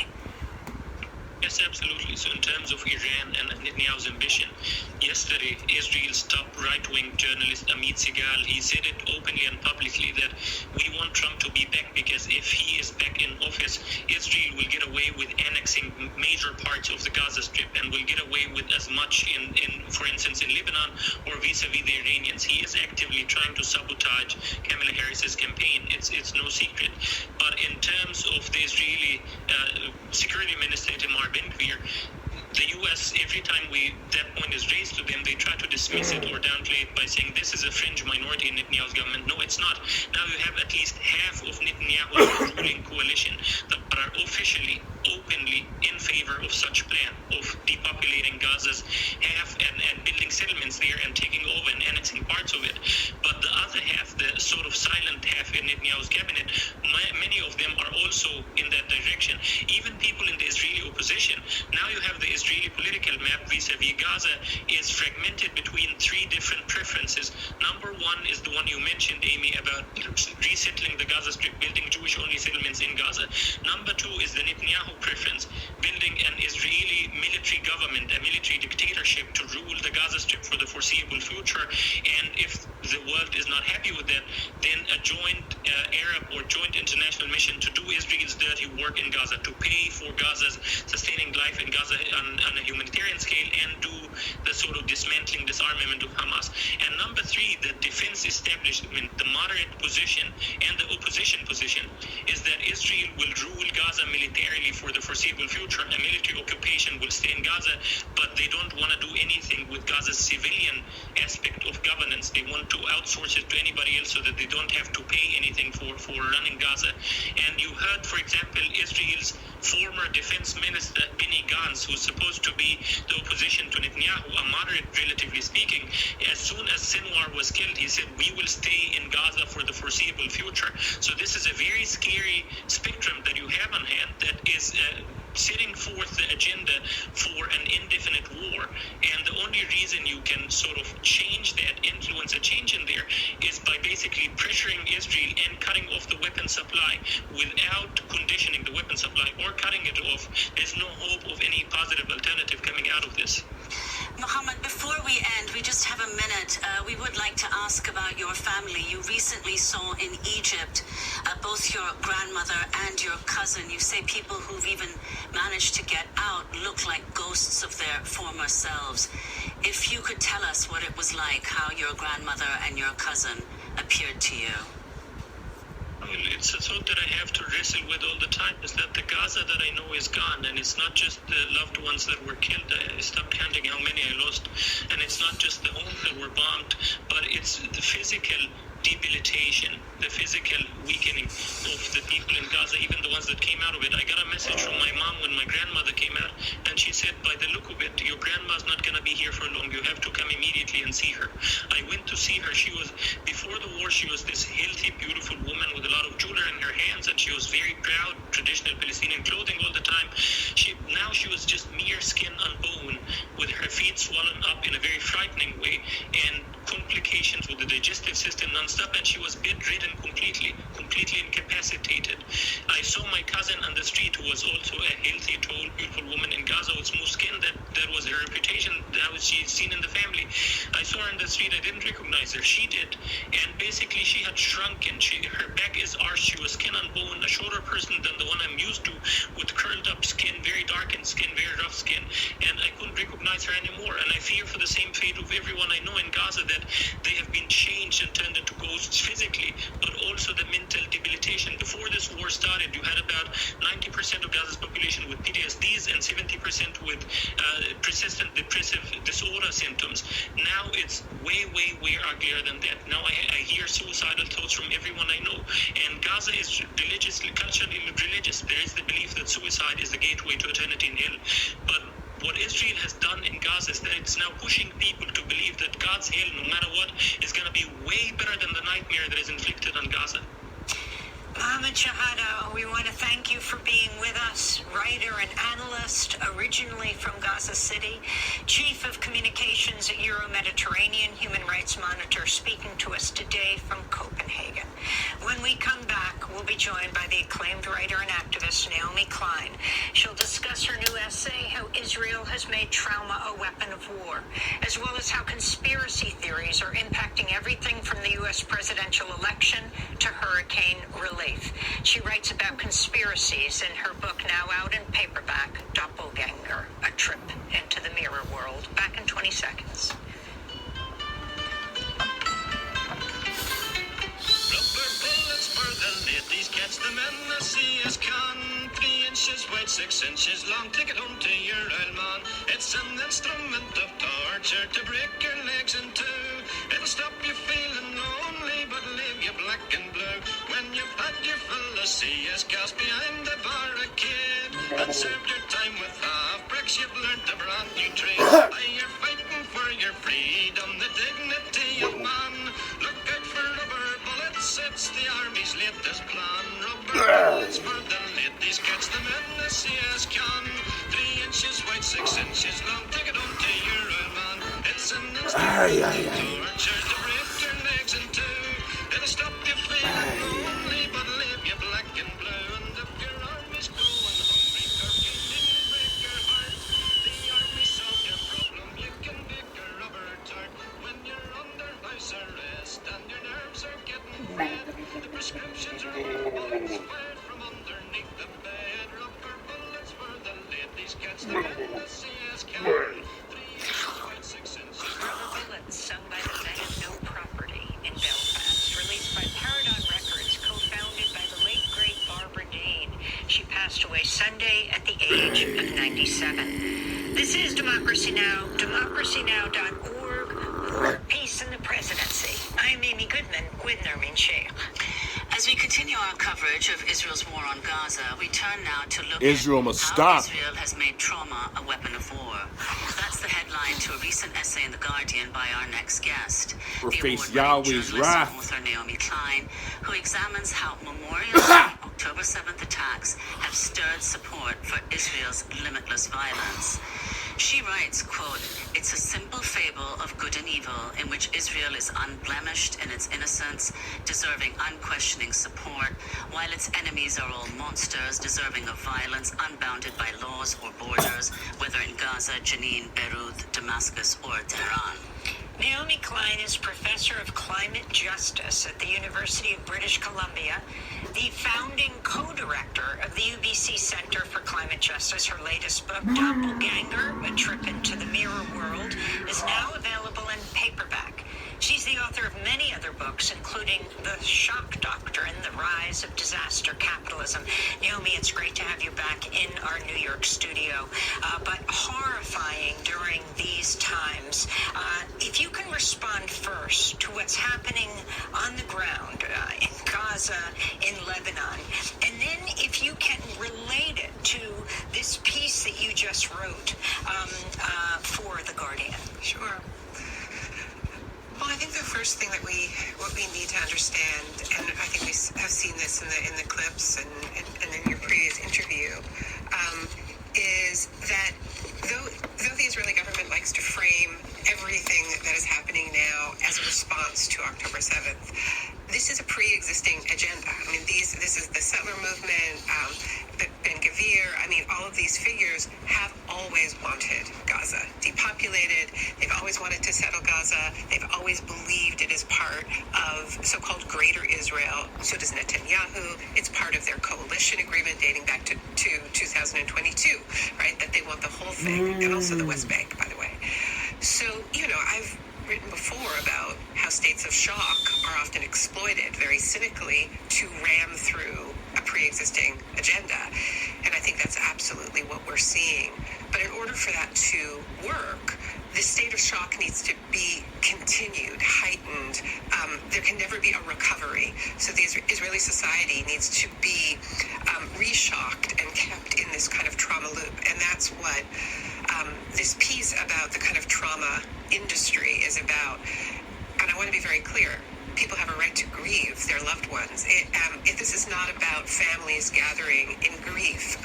Yes, absolutely. So in terms of Iran and Netanyahu's ambition, yesterday Israel's top right-wing journalist Amit Segal, he said it openly and publicly that we want Trump to be back because if he is back in office, Israel will get away with annexing major parts of the Gaza Strip and will get away with as much in for instance, in Lebanon or vis-a-vis the Iranians. He is actively trying to sabotage Kamala Harris's campaign. It's no secret. But in terms of the Israeli security minister, Itamar Ben-Gvir, the U.S., every time that point is raised to them, they try to dismiss it or downplay it by saying this is a fringe minority in Netanyahu's government. No, it's not. Now you have at least half of Netanyahu's ruling coalition that are officially, openly in favor of such plan of depopulating Gaza's half and building settlements there and taking over and annexing parts of it. But the other half, the sort of silent half in Netanyahu's cabinet, many of them are also in that direction. Even people in the Israeli opposition. Now you have the Israeli political map vis-a-vis Gaza is fragmented between three different preferences. Number one is the one you mentioned, Amy, about resettling the Gaza Strip, building Jewish-only settlements in Gaza. Number two is the Netanyahu preference, building an Israeli military government, a military dictatorship to rule the Gaza Strip for the foreseeable future. And if the world is not happy with that, then a joint Arab or joint international mission to do Israel's dirty work in Gaza, to pay for Gaza's sustaining life in Gaza on a humanitarian scale and do the sort of dismantling, disarmament of Hamas. And number three, the defense establishment, the moderate position and the opposition position is that Israel will rule Gaza militarily for the foreseeable future. A military occupation will stay in Gaza, but they don't want to do anything with Gaza's civilian aspect of governance. They want to outsource it to anybody else so that they don't have to pay anything for running Gaza. And you heard, for example, Israel's former defense minister, Benny Gantz, who's supposed to be the opposition to Netanyahu, a moderate, relatively speaking, as soon as Sinwar was killed, he said, we will stay in Gaza for the foreseeable future. So this is a very scary spectrum that you have on hand that is setting forth the agenda for an indefinite war. And the only reason you can sort of change that, influence a change in there, is by basically pressuring Israel and cutting off the weapon supply. Without conditioning the weapon supply or cutting it off, there's no hope of any positive alternative coming out of this. Mohammed, before we end, we just have a minute. We would like to ask about your family. You recently saw in Egypt both your grandmother and your cousin. You say people who've even managed to get out look like ghosts of their former selves. If you could tell us what it was like, how your grandmother and your cousin appeared to you. It's a thought that I have to wrestle with all the time, is that the Gaza that I know is gone, and it's not just the loved ones that were killed. I stopped counting how many I lost, and it's not just the homes that were bombed, but it's the physical debilitation, the physical weakening of the people in Gaza, even the ones that came out of it. I got a message from my mom when my grandmother came out, and she said, by the look of it, your grandma's not going to be here for long. You have to come immediately and see her. I went to see her. She was, before the war, she was this healthy, beautiful woman with a lot of jewelry in her hands, and she was very proud, traditional Palestinian clothing all the time. Now she was just mere skin and bone, with her feet swollen up in a very frightening way, and complications with the digestive system nonstop, and she was bedridden completely incapacitated. I saw my cousin on the street, who was also a healthy, tall, beautiful woman in Gaza with smooth skin. That was her reputation. That was she's seen in the family. I saw her in the street. I didn't recognize her. She did, and basically she had shrunken. Her back is arched. She was skin and bone, a shorter person than the one I'm used to, with curled up skin, very darkened skin, very rough skin, and I couldn't recognize her anymore. And I fear for the same fate of everyone I know in Gaza, that they have been changed and turned into ghosts physically, but also the mental debilitation. Before this war started, you had about 90% of Gaza's population with PTSDs and 70% with persistent depressive disorder symptoms. Now it's way uglier than that. Now I hear suicidal thoughts from everyone I know. And Gaza is religiously, culturally religious. There is the belief that suicide is the gateway to eternity in hell. But what Israel has done in Gaza is that it's now pushing people to believe that God's hell, no matter what, is going to be way better than the nightmare that is inflicted on Gaza. Mohammed Shahada, we want to thank you for being with us, writer and analyst, originally from Gaza City, Chief of Communications at Euro-Mediterranean Human Rights Monitor, speaking to us today from Copenhagen. When we come back, we'll be joined by the acclaimed writer and activist Naomi Klein. She'll discuss her new essay, How Israel Has Made Trauma a Weapon of War, as well as how conspiracy theories are impacting everything from the U.S. presidential election to hurricane relief. She writes about conspiracies in her book, now out in paperback, Doppelganger, A Trip into the Mirror World. Back in 20 seconds. Rubber bullets for the ladies, catch them in the sea as can. 3 inches wide, 6 inches long, take it home to your old man. It's an instrument of torture to break your legs in two. It'll stop you feeling lonely, but leave you black and blue. When you've had your full of CS cast behind the barricade and served your time with half bricks, you've learned a brand new trade. You're fighting for your freedom, the dignity of man. Look out for rubber bullets, it's the army's latest plan. Rubber bullets for the ladies, catch them in the CS can. 3 inches wide, 6 inches long, take it home to your old man. It's an instant torture to break your legs in two. It'll stop you feeling lonely, but leave you black and blue. And if your army's going hungry, Turkey needn't break your heart. The army solved your problem, you can bake a rubber tart. When you're under house arrest and your nerves are getting red, the prescriptions are rubber bullets fired from underneath the bed. Rubber bullets for the ladies, catch them in the CS can. 3 inches wide, 6 inches long. Rubber Bullets, sung by the Men of No Property in Belfast, released by Paradigm Records, co-founded by the late, great Barbara Dane. She passed away Sunday at the age of 97. This is Democracy Now!, democracynow.org, for peace in the presidency. I'm Amy Goodman with Nermeen Sheikh. As we continue our coverage of Israel's war on Gaza, we turn now to look Israel at must how stop. Israel has made trauma a weapon of war. That's the headline to a recent essay in The Guardian by our next guest, Or the face award-winning Yahweh's journalist wrath. and author Naomi Klein, who examines how Memorial Day October 7th attacks have stirred support for Israel's limitless violence. She writes, quote, "It's a simple fable of good and evil in which Israel is unblemished in its innocence, deserving unquestioning support, while its enemies are all monsters deserving of violence unbounded by laws or borders, whether in Gaza, Jenin, Beirut, Damascus, or Tehran." Naomi Klein is professor of climate justice at the University of British Columbia, the founding co-director of the UBC Center for Climate Justice. Her latest book, Doppelganger, A Trip into the Mirror World, is now available in paperback. She's the author of many other books, including The Shock Doctrine, The Rise of Disaster Capitalism. Naomi, it's great to have you back in our New York studio, but horrifying during these times. If you can respond first to what's happening on the ground in Gaza, in Lebanon, and then if you can relate it to this piece that you just wrote for The Guardian. Sure. Well, I think the first thing that what we need to understand, and I think we have seen this in the clips and in your previous interview, is that though the Israeli government likes to frame everything that is happening now as a response to October 7th, this is a pre-existing agenda. I mean, this is the settler movement, Ben Gvir. I mean, all of these figures have always wanted Gaza depopulated. They've always wanted to settle Gaza. They've always believed it is part of so-called Greater Israel. So does Netanyahu. It's part of their coalition agreement dating back to 2022, right? That they want the whole thing, and also the West Bank, by the way. So, I've written before about how states of shock are often exploited very cynically to ram through a pre-existing agenda. And I think that's absolutely what we're seeing. But in order for that to work, this state of shock needs to be continued, heightened. There can never be a recovery. So the Israeli society needs to be re-shocked and kept in this kind of trauma loop. And that's what this piece about the kind of trauma industry is about. And I want to be very clear. People have a right to grieve their loved ones. This is not about families gathering in grief.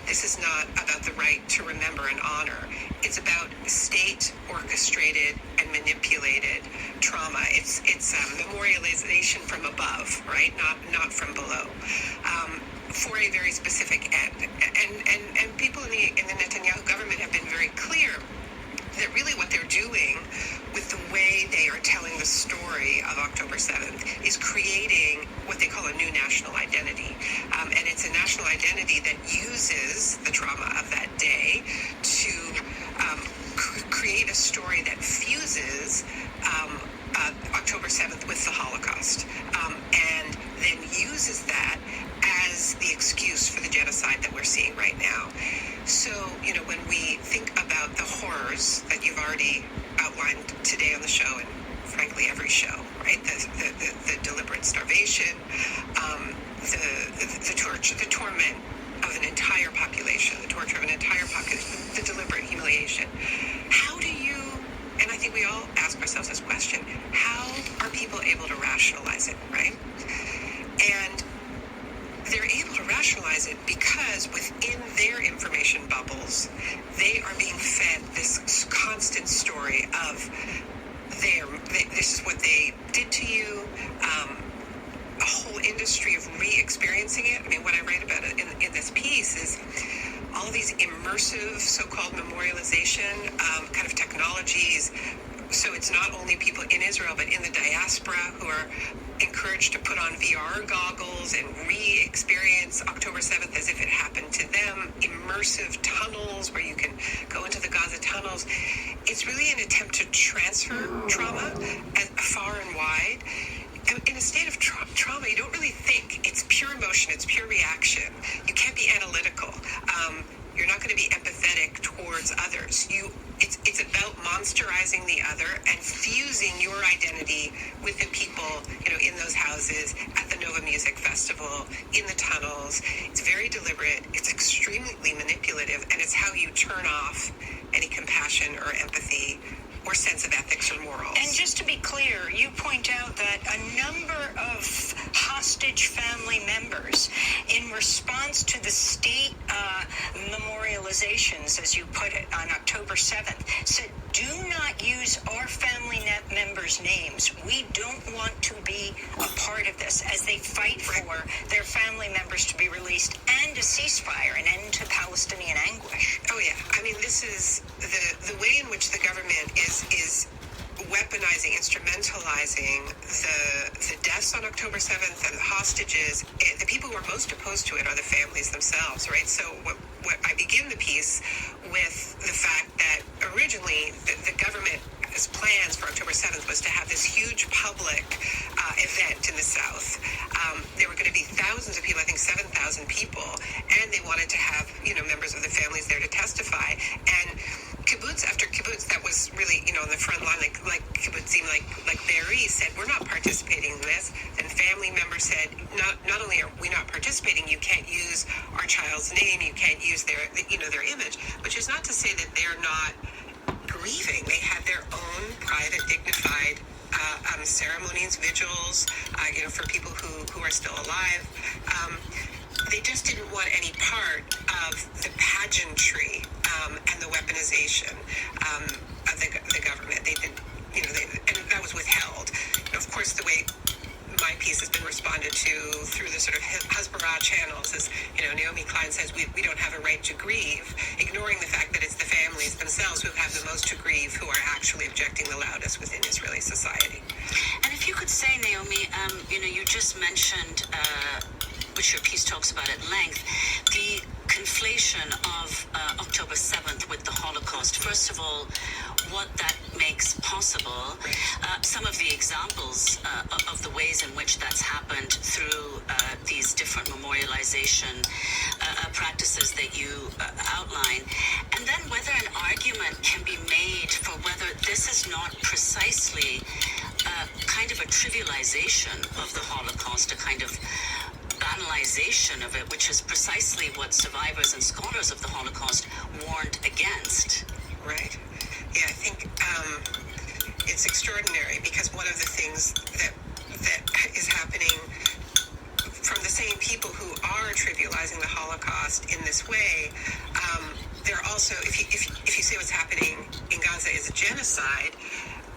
This is not about the right to remember and honor. It's about state-orchestrated and manipulated trauma. It's memorialization from above, right? Not from below. For a very specific end. And people in the Netanyahu government have been very clear that really what they're doing with the way they are telling the story of October 7th is creating what they call a new national identity. And it's a national identity that uses the trauma of that day to create a story that fuses October 7th with the Holocaust, and then uses that as the excuse for the genocide that we're seeing right now. So, when we story of this is what they did to you, a whole industry of re-experiencing it. I mean, what I write about it in this piece is all these immersive so-called memorialization kind of technologies. So it's not only people in Israel, but in the diaspora who are encouraged to put on VR goggles and re-experience October 7th as if it happened to them, immersive tunnels where you can go into the Gaza tunnels. It's really an attempt to transfer trauma far and wide. In a state of trauma, you don't really think. It's pure emotion. It's pure reaction. You can't be analytical. You're not going to be empathetic towards others. It's about monsterizing the other and fusing your identity with the people, in those houses, at the Nova Music Festival, in the tunnels. It's very deliberate. It's extremely manipulative, and it's how you turn off any compassion or empathy or sense of ethics or morals. And just to be clear, you point out that a number of hostage family members, in response to the state memorializations, as you put it, on October 7th, said, do not use our family members' names. We don't want to be a part of this, as they fight for their family members to be released and a ceasefire, an end to Palestinian anguish. Oh, yeah. I mean, this is the way in which the government is weaponizing, instrumentalizing the deaths on October 7th and the hostages. The people who are most opposed to it are the families themselves, right? So what I begin the piece with the fact that originally the government's plans for October 7th was to have this huge public event in the South. There were going to be thousands of people, I think 7,000 people, and they wanted to have, members of the families there to testify. And kibbutz after kibbutz that was really, on the front line, like kibbutzim, like Be'eri said, we're not participating in this. And family members said, not only are we not participating, you can't use our child's name, you can't use their image, which is not to say that they're not grieving. They had their own private, dignified ceremonies, vigils, for people who are still alive. They just didn't want any part of the pageantry and the weaponization of the government. They didn't, and that was withheld. And of course, the way my piece has been responded to through the sort of Hasbara channels is, Naomi Klein says we don't have a right to grieve, ignoring the fact that it's the families themselves who have the most to grieve, who are actually objecting the loudest within Israeli society. And if you could say, Naomi, you just mentioned, which your piece talks about at length, the conflation of October 7th with the Holocaust. First of all, what that makes possible, some of the examples of the ways in which that's happened through these different memorialization practices that you outline, and then whether an argument can be made for whether this is not precisely kind of a trivialization of the Holocaust, a kind of banalization of it, which is precisely what survivors and scholars of the Holocaust warned against. Right. Yeah, I think it's extraordinary because one of the things that is happening from the same people who are trivializing the Holocaust in this way, they're also, if you say what's happening in Gaza is a genocide,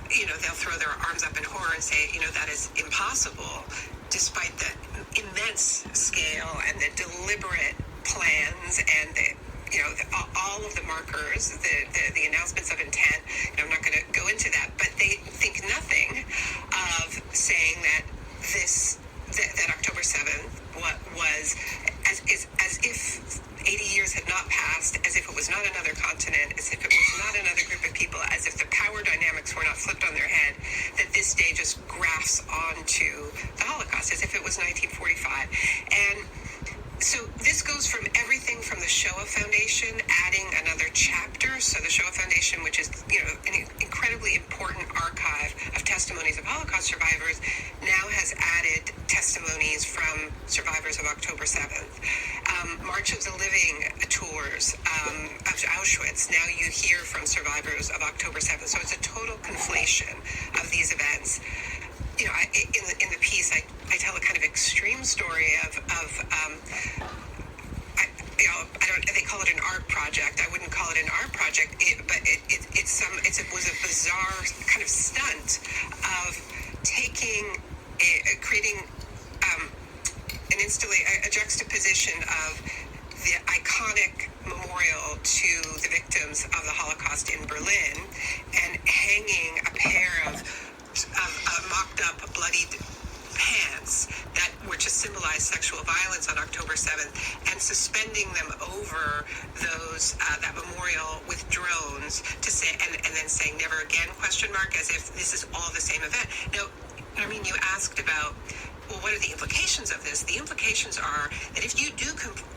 they'll throw their arms up in horror and say, that is impossible, despite the immense scale and the deliberate plans and all of the markers, the announcements of intent. I'm not going to go into that, but they think nothing of saying that that October 7th was as if 80 years had not passed, as if it was not another continent, as if it was not another group of people, as if the power dynamics were not flipped on their head, that this day just grafts onto the Holocaust, as if it was 1945. And so this goes from everything from the Shoah Foundation adding another chapter. So the Shoah Foundation, which is an incredibly important archive of testimonies of Holocaust survivors, now has added testimonies from survivors of October 7th. March of the Living tours of Auschwitz. Now you hear from survivors of October 7th. So it's a total conflation of these events. In the piece, I tell a kind of extreme story of they call it an art project. I wouldn't call it an art project, but it was a bizarre victims of the Holocaust in Berlin and hanging a pair of mocked up, bloodied pants that were to symbolize sexual violence on October 7th, and suspending them over those that memorial with drones to say, and then saying "never again?" ? As if this is all the same event. Now, I mean, you asked about, well, what are the implications of this? The implications are that if you do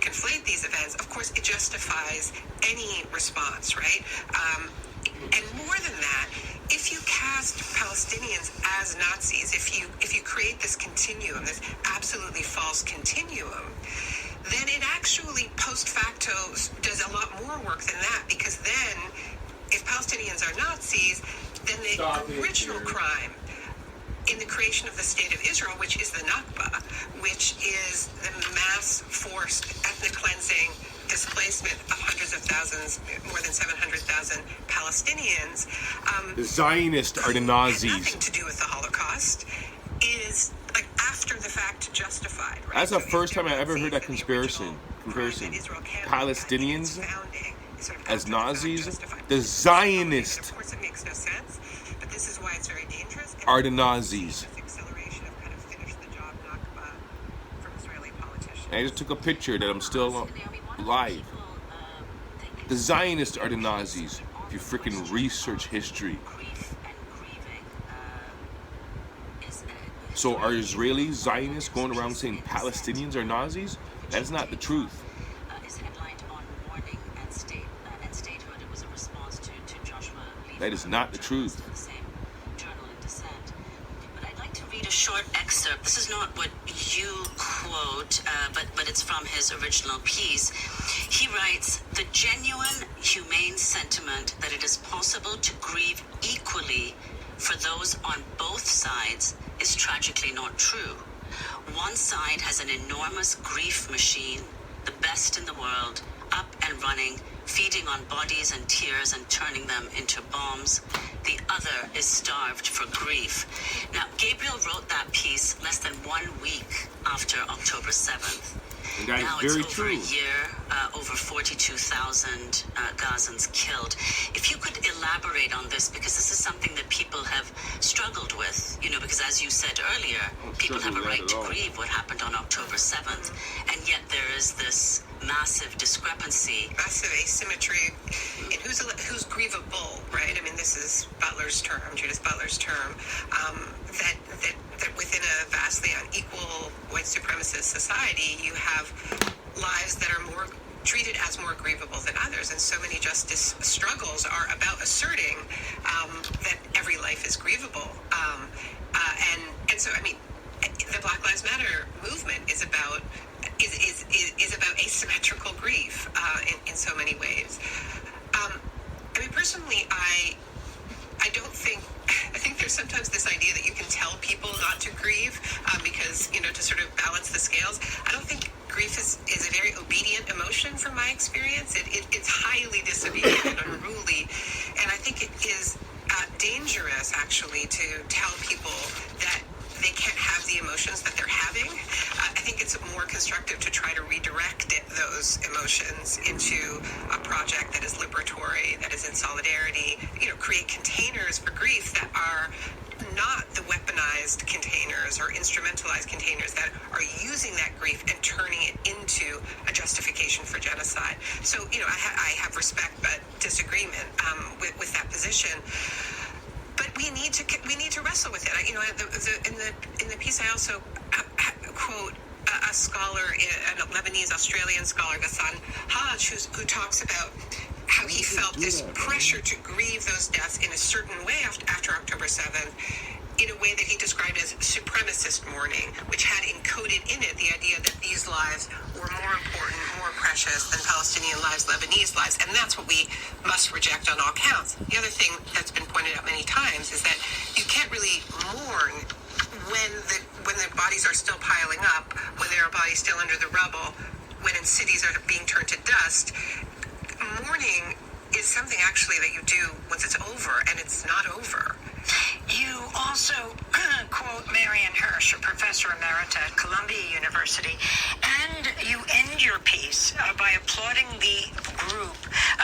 conflate these events, of course, it justifies any response, right? And more than that, if you cast Palestinians as Nazis, if you create this continuum, this absolutely false continuum, then it actually post facto does a lot more work than that, because then if Palestinians are Nazis, then the original crime in the creation of the State of Israel, which is the Nakba, which is the mass forced ethnic cleansing, displacement of hundreds of thousands, more than 700,000 Palestinians. The Zionists are the Nazis. Nothing to do with the Holocaust, is like after the fact justified. Right? That's the first time I ever heard that comparison. Palestinians as Nazis. The Zionists of course, it makes no sense, but this is why it's very dangerous. are the Nazis. I just took a picture that I'm still live. The Zionists are the Nazis. If you freaking research history. So are Israeli Zionists going around saying Palestinians are Nazis? That is not the truth. That is not the truth. A short excerpt. This is not what you quote, but it's from his original piece. He writes, "The genuine humane sentiment that it is possible to grieve equally for those on both sides is tragically not true. One side has an enormous grief machine, the best in the world, up and running, feeding on bodies and tears and turning them into bombs. The other is starved for grief." Now, Gabriel wrote that piece less than 1 week after October 7th. And that now is very it's over true. a year, over 42,000 Gazans killed. If you could elaborate on this, because this is something that people have struggled with, because as you said earlier, people have a right to grieve what happened on October 7th, and yet there is this massive discrepancy. Massive asymmetry in who's grievable, right? I mean, this is Butler's term, Judith Butler's term, that within a vastly unequal white supremacist society, you have lives that are more treated as more grievable than others, and so many justice struggles are about asserting that every life is grievable, and so I mean, the Black Lives Matter movement is about asymmetrical grief in so many ways. I mean, personally, I think there's sometimes this idea that you can tell people not to grieve because, to sort of balance the scales. I don't think grief is a very obedient emotion from my experience. It's highly disobedient and unruly, and I think it is dangerous, actually, to tell people that they can't have the emotions that they're having. I think it's more constructive to try to redirect those emotions into a project that is liberatory, that is in solidarity, create containers for grief that are not the weaponized containers or instrumentalized containers that are using that grief and turning it into a justification for genocide. So, I have respect but disagreement with that position. But we need to wrestle with it. In the piece, I also quote a scholar, a Lebanese Australian scholar, Ghassan Haj, who talks about how he felt this pressure to grieve those deaths in a certain way after October 7th, in a way that he described as supremacist mourning, which had encoded in it the idea that these lives were more important, more precious than Palestinian lives, Lebanese lives, and that's what we must reject on all counts. The other thing that's been pointed out many times is that you can't really mourn when the bodies are still piling up, when there are bodies still under the rubble, when cities are being turned to dust. Mourning is something actually that you do once it's over, and it's not over. You You also quote Marian Hirsch, a professor emerita at Columbia University, and you end your piece by applauding the group,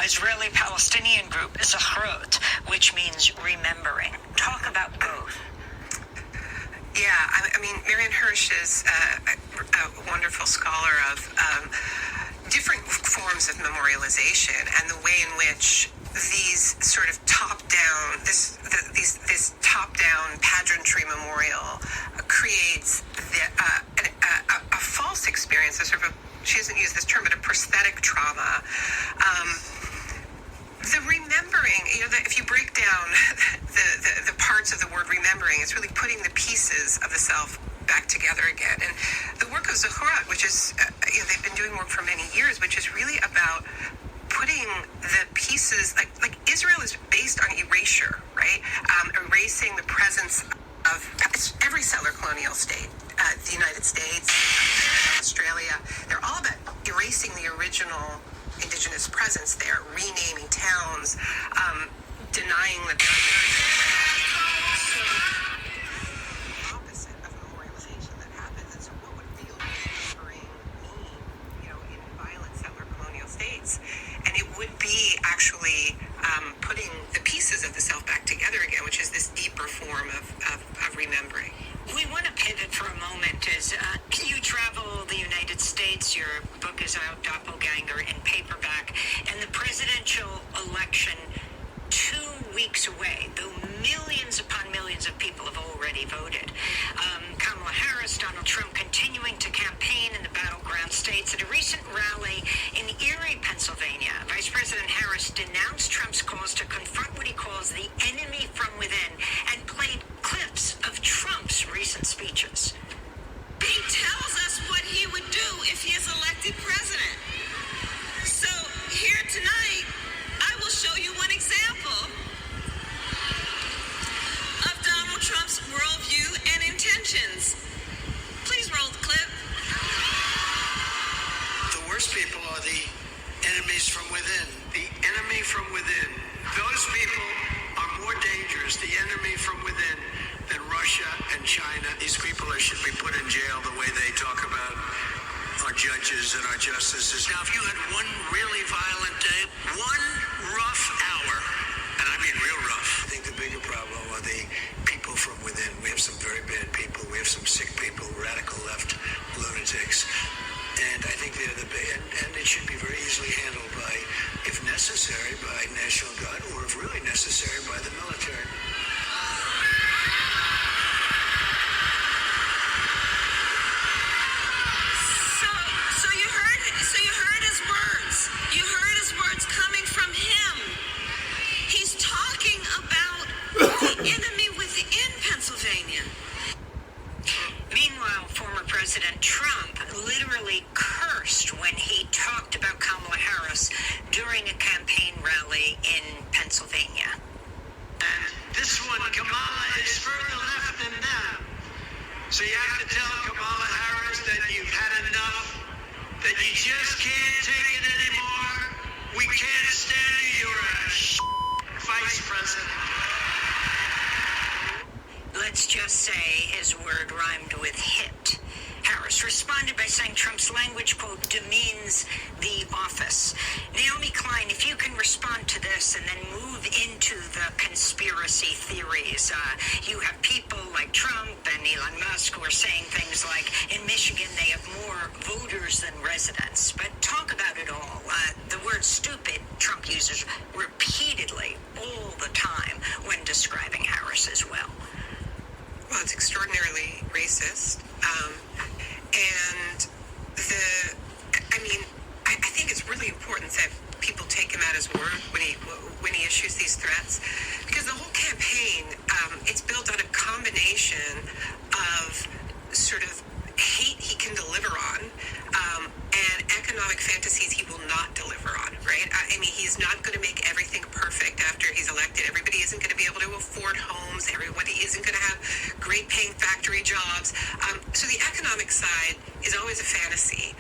Israeli-Palestinian group, Zichrot, which means remembering. Talk about both. Yeah, I mean, Marian Hirsch is a wonderful scholar of different forms of memorialization and the way in which these sort of top-down, this top-down pageantry memorial creates a false experience, a sort of she doesn't use this term, but a prosthetic trauma. The remembering, if you break down the parts of the word remembering, it's really putting the pieces of the self back together again. And the work of Zichrot, which is, they've been doing work for many years, which is really about putting the pieces, like Israel is based on erasure, right? Erasing the presence of every settler colonial state, the United States, Australia. They're all about erasing the original indigenous presence there, renaming towns, denying the opposite of memorialization that happens. And so what would real remembering mean, in violent settler colonial states? And it would be actually putting the pieces of the self back together again, which is this deeper form of remembering. We want to pivot for a moment as you travel the United States. Your book is out, Doppelganger, in paperback, and the presidential election 2 weeks away, though millions upon millions of people have already voted. Kamala Harris, Donald Trump continuing to campaign in the battleground states. At a recent rally in Erie, Pennsylvania, Vice President Harris denounced Trump's calls to confront what he calls the enemy from within and played clips of Trump's recent speeches. He tells us what he would do if he is elected president. So here tonight, I will show you one example of Donald Trump's worldview and intentions. Please roll the clip. The worst people are the enemies from within. The enemy from within. Those people are more dangerous, the enemy from within, than Russia and China. These people should be put in jail the way they talk about our judges and our justices. Now, if you had one really violent day, one rough hour, and I mean real rough, I think the bigger problem are the people from within. We have some very bad people. We have some sick people, radical left lunatics. And I think they're and it should be very easily handled by, if necessary, by National Guard, or if really necessary, by the military. So you heard his words. You heard his words coming from him. He's talking about the enemy within Pennsylvania. Meanwhile, former President Trump literally cursed when he talked about Kamala Harris during a campaign rally in Pennsylvania. This one, Kamala, is further left than them. So you have to tell Kamala Harris that you've had enough, that you just can't take it anymore. We can't stand you. You're a vice president. Let's just say his word rhymed with hit. Harris responded by saying Trump's language, quote, demeans the office. Naomi Klein, if you can respond to this and then move into the conspiracy theories. You have people like Trump and Elon Musk who are saying things like, in Michigan they have more voters than residents. But talk about it all. The word stupid Trump uses repeatedly all the time when describing Harris as well. Well, it's extraordinarily racist. And I think it's really important that people take him at his word when he issues these threats, because the whole campaign, it's built on a combination of sort of hate he can deliver on, and economic fantasies he will not deliver on, right? I mean, he's not going to make everything perfect after he's elected. Everybody isn't going to be able to afford homes. Everybody isn't going to have great paying factory jobs. So the economic side is always a fantasy.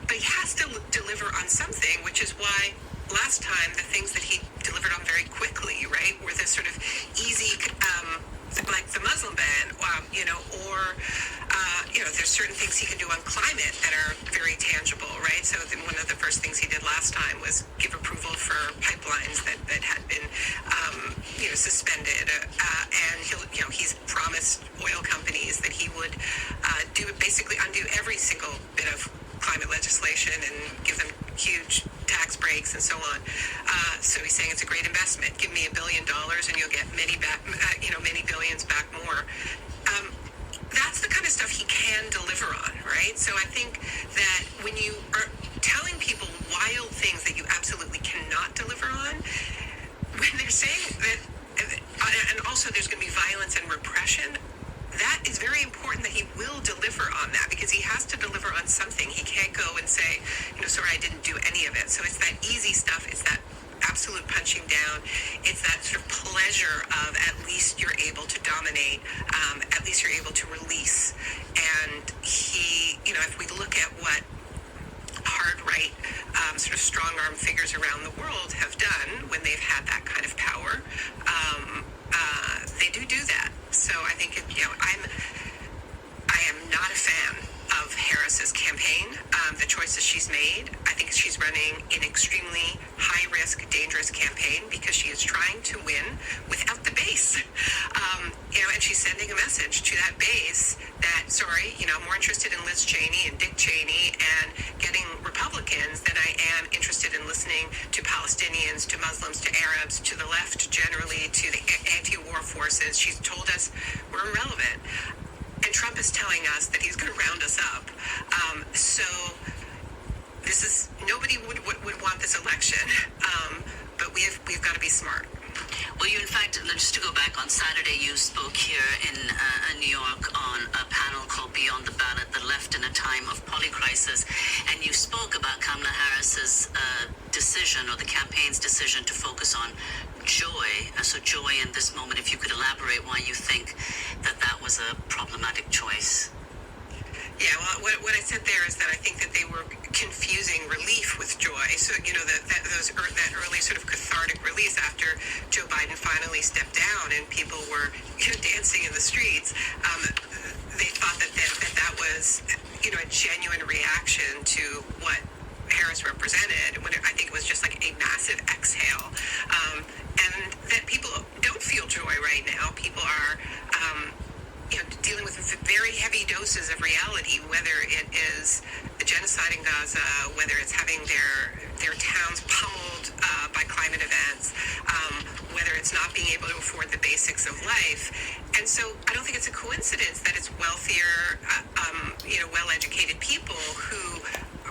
But he has to deliver on something, which is why last time the things that he delivered on very quickly, right, were the sort of easy things he can do on climate that are very tangible, right? So one of the first things he did last time was give approval for pipelines that had been, suspended. And he's promised oil companies that he would basically undo every single bit of climate legislation and give them huge tax breaks and so on. So he's saying it's a great investment. Give me $1 billion and you'll get many billions back more. That's the kind of stuff he can deliver on, right? So I think that when you are telling people wild things that you absolutely cannot deliver on, when they're saying that, and also there's going to be violence and repression, that is very important that he will deliver on that, because he has to deliver on something. He can't go and say, sorry, I didn't do any of it. So it's that easy stuff. It's that absolute punching down. It's that sort of pleasure of at least you're able to dominate, at least you're able to release. And he, if we look at what hard right, sort of strong arm figures around the world have done when they've had that kind of power, they do that. So I think, I am not a fan of Harris's campaign, the choices she's made. I think she's running an extremely high-risk, dangerous campaign because she is trying to win without the base. And she's sending a message to that base that, I'm more interested in Liz Cheney and Dick Cheney and getting Republicans than I am interested in listening to Palestinians, to Muslims, to Arabs, to the left generally, to the anti-war forces. She's told us we're irrelevant. And Trump is telling us that he's going to round us up. So this is, nobody would want this election, but we've got to be smart. Well, you, in fact, just to go back, on Saturday you spoke here in New York on a panel called Beyond the Ballot, the Left in a Time of Polycrisis, and you spoke about Kamala Harris's decision, or the campaign's decision, to focus on joy. So joy in this moment, if you could elaborate why you think that was a problematic choice. Yeah, well, what I said there is that I think that they were confusing relief with joy. So, that early sort of cathartic release after Joe Biden finally stepped down and people were dancing in the streets, they thought that was, a genuine reaction to what Harris represented, when I think it was just like a massive exhale. And that people don't feel joy right now. People are, dealing with very heavy doses of reality, whether it is the genocide in Gaza, whether it's having their towns pummeled by climate events, whether it's not being able to afford the basics of life. And so I don't think it's a coincidence that it's wealthier, well-educated people who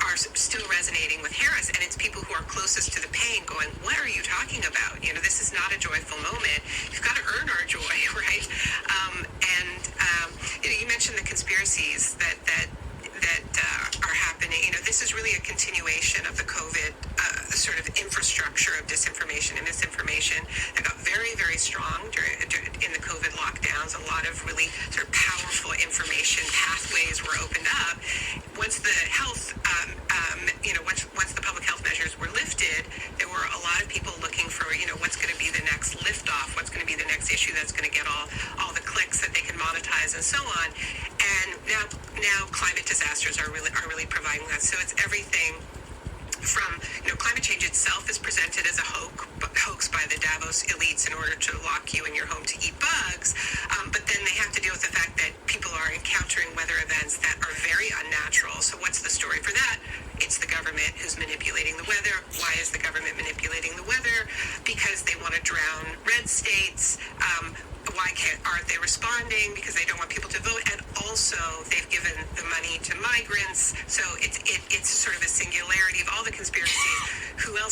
are still resonating with Harris, and it's people who are closest to the pain going, what are you talking about? This is not a joyful moment. You've got to earn our joy, right? You mentioned the conspiracies that are happening. This is really a continuation of the COVID sort of infrastructure of disinformation and misinformation that got very, very strong in the COVID lockdowns. A lot of really sort of powerful information pathways were opened up. Once the health, once the public health measures were lifted, there were a lot of people looking for, what's going to be the next liftoff, what's going to be the next issue that's going to get all the clicks that they can monetize and so on. And now climate disasters are really providing that. So it's everything from, climate change itself is presented as a hoax by the Davos elites in order to lock you in your home to eat bugs. But then they have to deal with the fact that people are encountering weather events that are very unnatural. So what's the story for that? It's the government who's manipulating the weather. Why is the government manipulating the weather? Because they want to drown red states. Why aren't they responding? Because they don't want people to vote. And also, they've given the money to migrants. So it's sort of a singularity of all the conspiracies.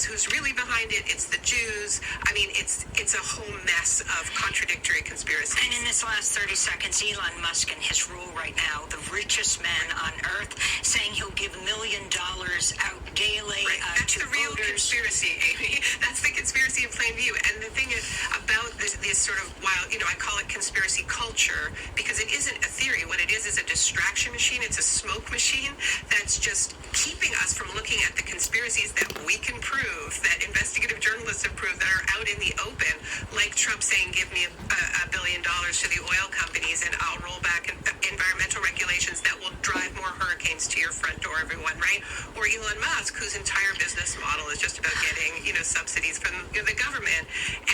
Who's really behind it? It's the Jews. I mean, it's a whole mess of contradictory conspiracies. And in this last 30 seconds, Elon Musk in his role right now, the richest man on earth, saying he'll give $1 million out daily That's to the real voters. Conspiracy, Amy. That's the conspiracy in plain view. And the thing is about this sort of, while, you know, I call it conspiracy culture because it isn't a theory. What it is a distraction machine. It's a smoke machine that's just keeping us from looking at the conspiracies that we can prove, that investigative journalists have proved, that are out in the open, like Trump saying, give me $1 billion to the oil companies and I'll roll back environmental regulations that will drive more hurricanes to your front door, everyone, right? Or Elon Musk, whose entire business model is just about getting, you know, subsidies from the government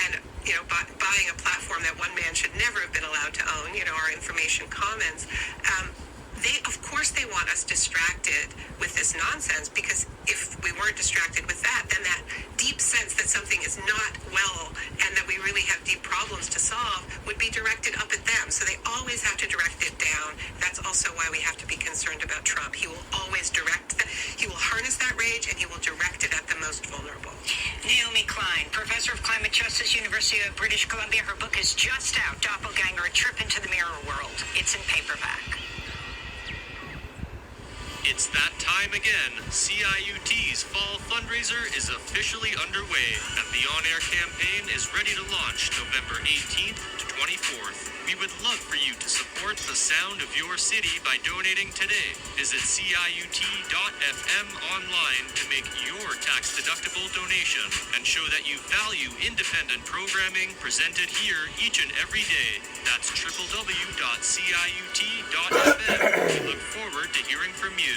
and, you know, buying a platform that one man should never have been allowed to own, you know, our information commons. Of course they want us distracted with this nonsense, because if we weren't distracted with that, then that deep sense that something is not well and that we really have deep problems to solve would be directed up at them. So they always have to direct it down. That's also why we have to be concerned about Trump. He will always he will harness that rage and he will direct it at the most vulnerable. Naomi Klein, professor of climate justice, University of British Columbia. Her book is just out, Doppelganger, A Trip into the Mirror World. It's in paperback. It's that time again. CIUT's fall fundraiser is officially underway, and the on-air campaign is ready to launch November 18th to 24th. We would love for you to support the sound of your city by donating today. Visit CIUT.fm online to make your tax-deductible donation and show that you value independent programming presented here each and every day. That's www.ciut.fm. We look forward to hearing from you.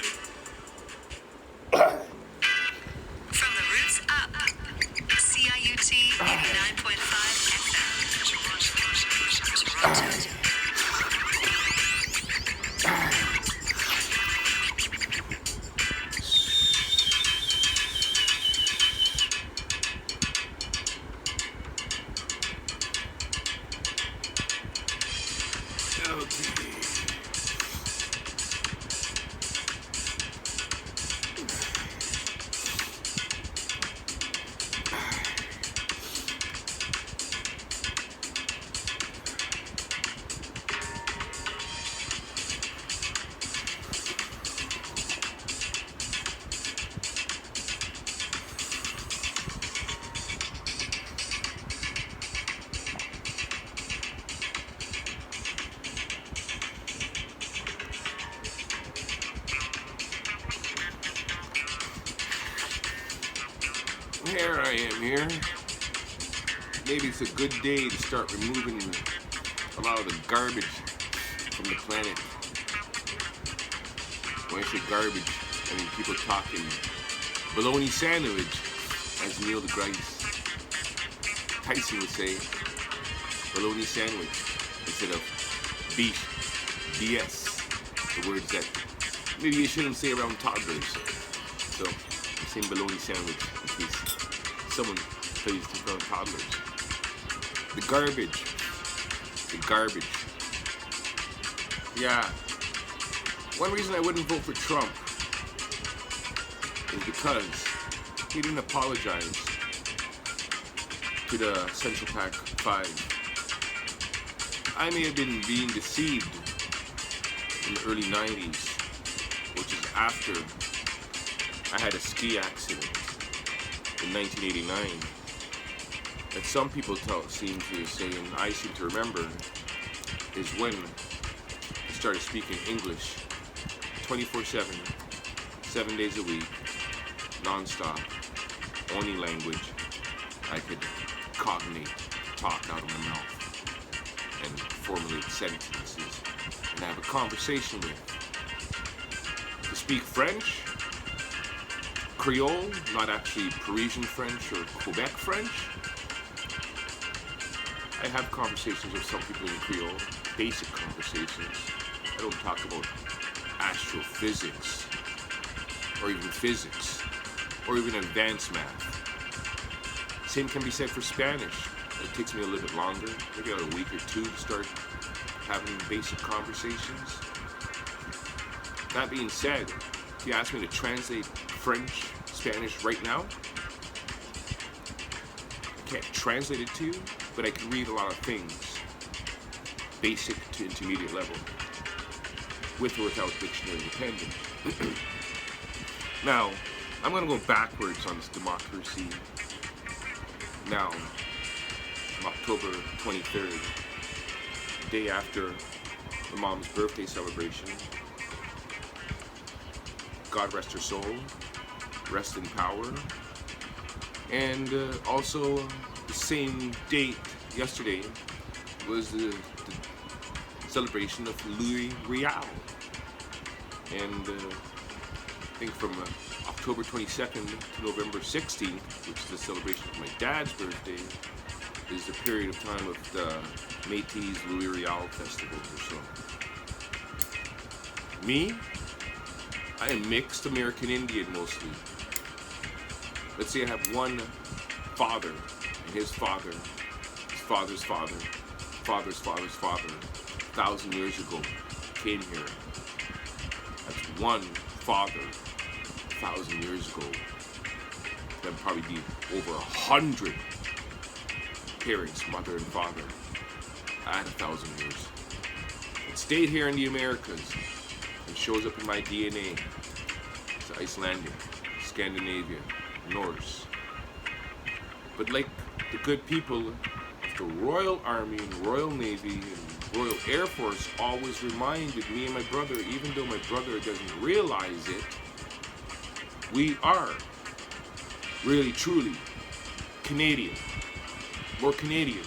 From the roots up, CIUT 89.5 FM. Here I am here. Maybe it's a good day to start removing a lot of the garbage from the planet. When I say garbage, I mean people talking bologna sandwich, as Neil deGrasse Tyson would say, bologna sandwich instead of beef, BS, the words that maybe you shouldn't say around toddlers. So I'm saying bologna sandwich in case someone plays in front of toddlers. The garbage. Yeah. One reason I wouldn't vote for Trump is because he didn't apologize to the Central Pac 5. I may have been being deceived in the early 90s, which is after I had a ski accident in 1989, that some people seem to say, and I seem to remember, is when I started speaking English 24/7, 7 days a week, non-stop, only language I could cognate, talk out of my mouth, and formulate sentences, and have a conversation with. To speak French, Creole, not actually Parisian French or Quebec French. I have conversations with some people in Creole, basic conversations. I don't talk about astrophysics, or even physics, or even advanced math. Same can be said for Spanish. It takes me a little bit longer, maybe about a week or two to start having basic conversations. That being said, if you ask me to translate French, Spanish right now, I can't translate it to you, but I can read a lot of things, basic to intermediate level, with or without dictionary dependent. Now, I'm going to go backwards on this democracy. Now, October 23rd, the day after my mom's birthday celebration. God rest her soul, rest in power. And also the same date yesterday was the celebration of Louis Riel. And I think from October 22nd to November 16th, which is the celebration of my dad's birthday, is the period of time of the Métis Louis Riel Festival or so. Me, I am mixed American Indian mostly. Let's say I have one father, and his father's father, father's father's father, 1,000 years ago, came here. That's one father, 1,000 years ago. That'd probably be over 100 parents, mother and father, at 1,000 years. It stayed here in the Americas. It shows up in my DNA. It's Icelandic, Scandinavia, Norse. But like the good people of the Royal Army and Royal Navy and Royal Air Force always reminded me and my brother, even though my brother doesn't realize it, we are really, truly Canadian. More Canadian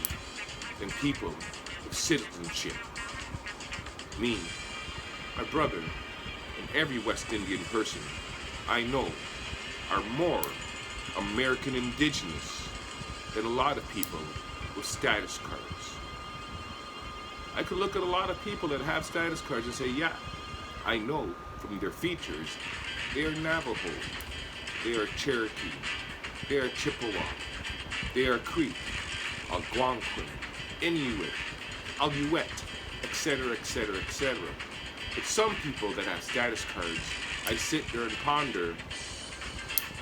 than people with citizenship. Me, my brother, and every West Indian person I know are more American Indigenous than a lot of people with status cards. I could look at a lot of people that have status cards and say, yeah, I know from their features, they are Navajo, they are Cherokee, they are Chippewa, they are Creek, Algonquin, Inuit, Alouette, etc., etc., etc. But some people that have status cards, I sit there and ponder,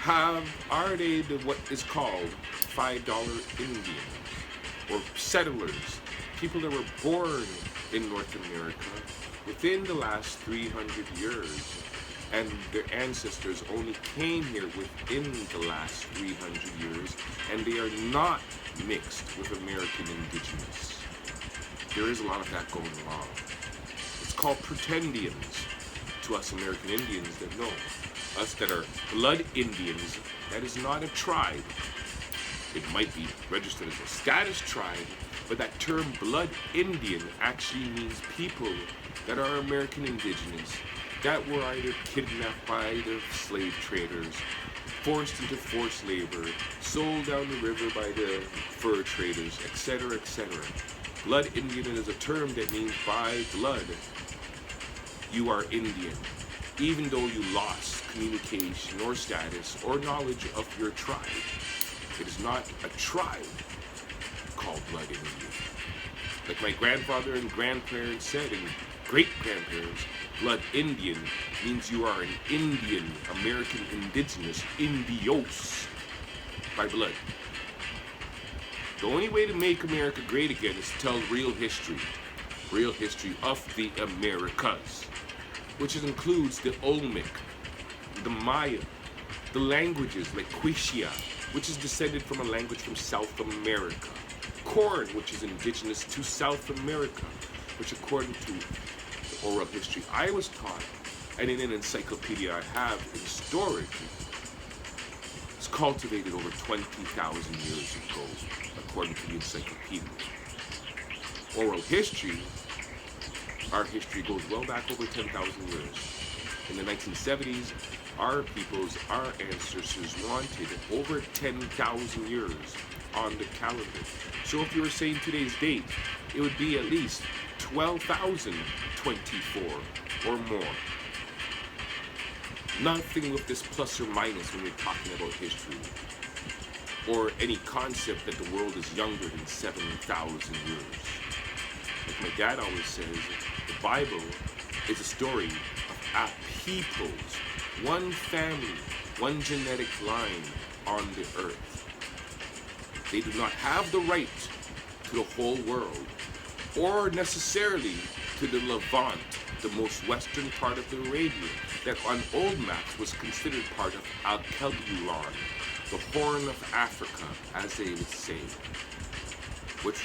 are they what is called $5 Indians or settlers, people that were born in North America within the last 300 years, and their ancestors only came here within the last 300 years, and they are not mixed with American Indigenous. There is a lot of that going on. It's called pretendians to us American Indians that know. Us that are blood Indians, that is not a tribe. It might be registered as a status tribe, but that term blood Indian actually means people that are American Indigenous that were either kidnapped by the slave traders, forced into forced labor, sold down the river by the fur traders, etc., etc. Blood Indian is a term that means by blood you are Indian, even though you lost communication or status or knowledge of your tribe. It is not a tribe called blood Indian. Like my grandfather and grandparents said, and great-grandparents, blood Indian means you are an Indian, American Indigenous, Indios, by blood. The only way to make America great again is to tell real history of the Americas, which includes the Olmec, the Maya, the languages like Quechua, which is descended from a language from South America, corn, which is indigenous to South America, which according to the oral history I was taught, and in an encyclopedia I have in storage, it's cultivated over 20,000 years ago, according to the encyclopedia. Oral history, our history goes well back over 10,000 years. In the 1970s, our ancestors wanted over 10,000 years on the calendar. So if you were saying today's date, it would be at least 12,024 or more. Nothing with this plus or minus when you're talking about history, or any concept that the world is younger than 7,000 years. Like my dad always says, the Bible is a story of a people's, one family, one genetic line on the earth. They do not have the right to the whole world, or necessarily to the Levant, the most western part of the Arabia, that on old maps was considered part of Al-Kelbulan, the Horn of Africa, as they would say. which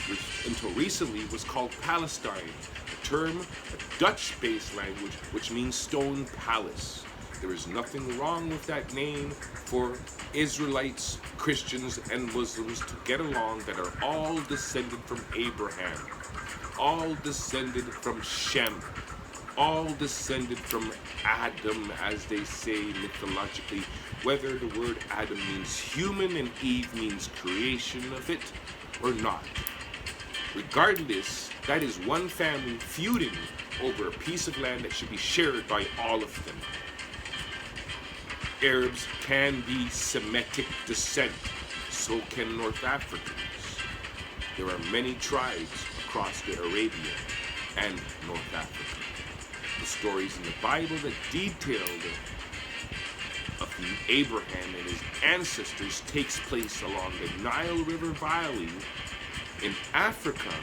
until recently was called Palestine, a term, a Dutch-based language, which means stone palace. There is nothing wrong with that name for Israelites, Christians, and Muslims to get along that are all descended from Abraham, all descended from Shem, all descended from Adam, as they say mythologically, whether the word Adam means human and Eve means creation of it or not. Regardless, that is one family feuding over a piece of land that should be shared by all of them. Arabs can be Semitic descent, so can North Africans. There are many tribes across the Arabia and North Africa. The stories in the Bible that detailed of Abraham and his ancestors takes place along the Nile River Valley in Africa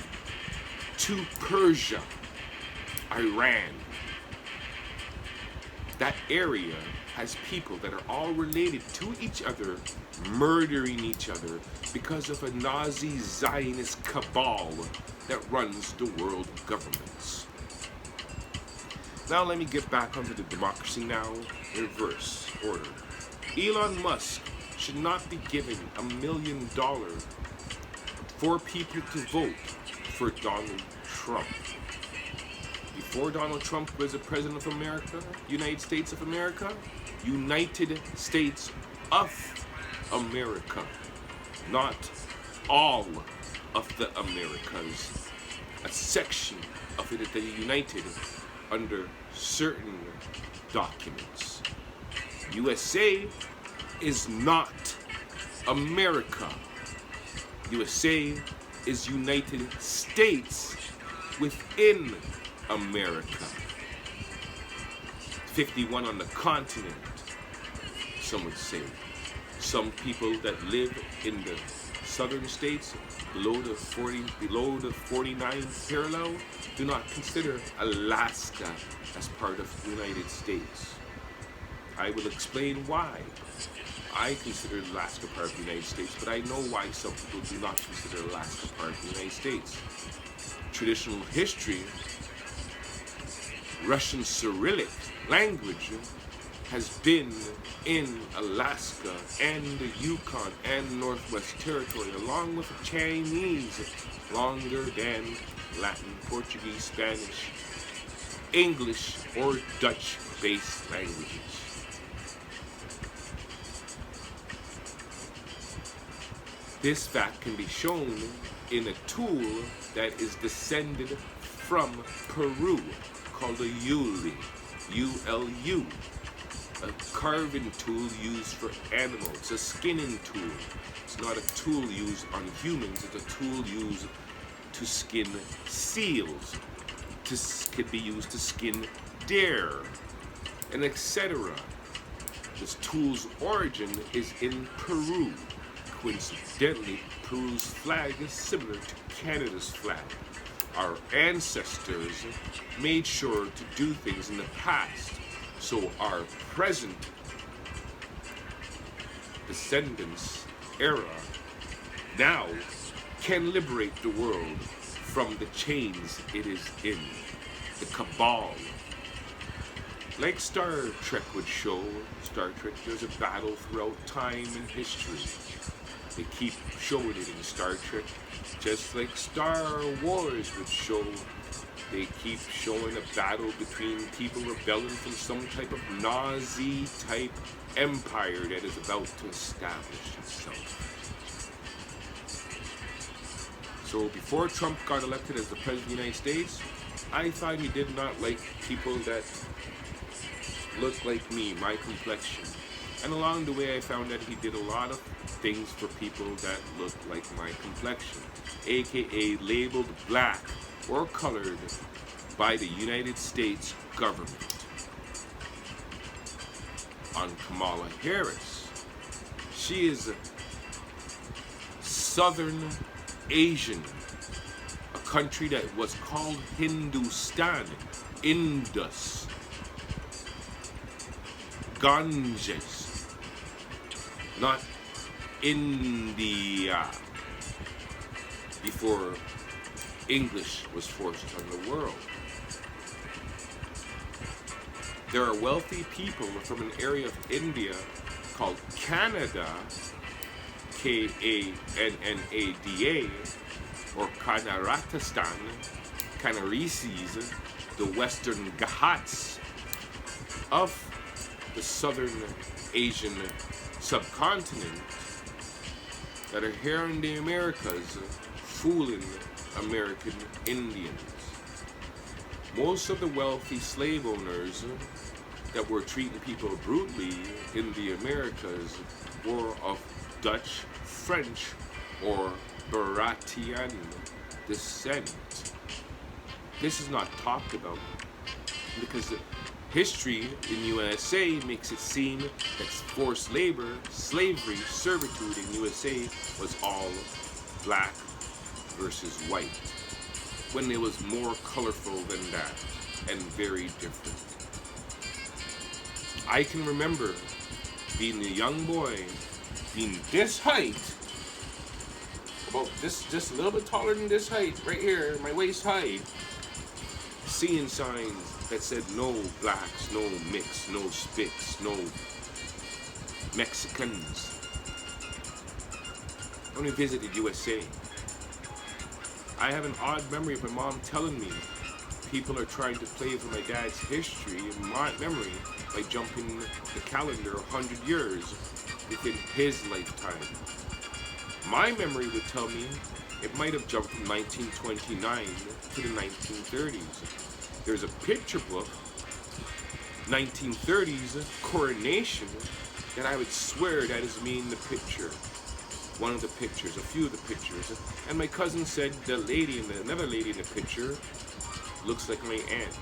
to Persia, Iran. That area has people that are all related to each other, murdering each other because of a Nazi Zionist cabal that runs the world governments. Now let me get back onto the Democracy Now! Reverse order. Elon Musk should not be given $1 million for people to vote for Donald Trump. Before Donald Trump was the President of America, United States of America, United States of America, not all of the Americas. A section of it that they united under certain documents. USA is not America. USA is United States within America. 51 on the continent, some would say. Some people that live in the southern states below the 49th parallel do not consider Alaska as part of the United States. I will explain why. I consider Alaska part of the United States, but I know why some people do not consider Alaska part of the United States. Traditional history, Russian Cyrillic language has been in Alaska and the Yukon and Northwest Territory, along with the Chinese, longer than Latin, Portuguese, Spanish, English, or Dutch-based languages. This fact can be shown in a tool that is descended from Peru called a Uli, U-L-U, a carving tool used for animals, a skinning tool. It's not a tool used on humans, it's a tool used to skin seals, could be used to skin deer, and etc. This tool's origin is in Peru. Coincidentally, Peru's flag is similar to Canada's flag. Our ancestors made sure to do things in the past, so our present descendants era now can liberate the world from the chains it is in, the cabal. Like Star Trek would show, Star Trek, there's a battle throughout time and history. They keep showing it in Star Trek, just like Star Wars would show. They keep showing a battle between people rebelling from some type of Nazi-type empire that is about to establish itself. So before Trump got elected as the President of the United States, I thought he did not like people that look like me, my complexion. And along the way I found that he did a lot of things for people that look like my complexion, aka labeled black or colored by the United States government. On Kamala Harris, she is Southern Asian, a country that was called Hindustan, Indus, Ganges, not India. before English was forced on the world. There are wealthy people from an area of India called Canada, K-A-N-N-A-D-A, or Kanaratastan, Kanarisis, the Western Ghats of the Southern Asian subcontinent, that are here in the Americas fooling American Indians. Most of the wealthy slave owners that were treating people brutally in the Americas were of Dutch, French, or Baratian descent. This is not talked about because history in USA makes it seem that forced labor, slavery, servitude in USA was all black versus white, when it was more colorful than that and very different. I can remember being a young boy, being this height, about this, just a little bit taller than this height, right here, my waist height, seeing signs that said no blacks, no mix, no spits, no Mexicans. When we visited USA, I have an odd memory of my mom telling me people are trying to play for my dad's history and my memory by jumping the calendar 100 years within his lifetime. My memory would tell me it might have jumped from 1929 to the 1930s. There's a picture book, 1930s coronation, that I would swear that is me in the picture. One of the pictures, a few of the pictures. And my cousin said the lady, another lady in the picture looks like my aunt.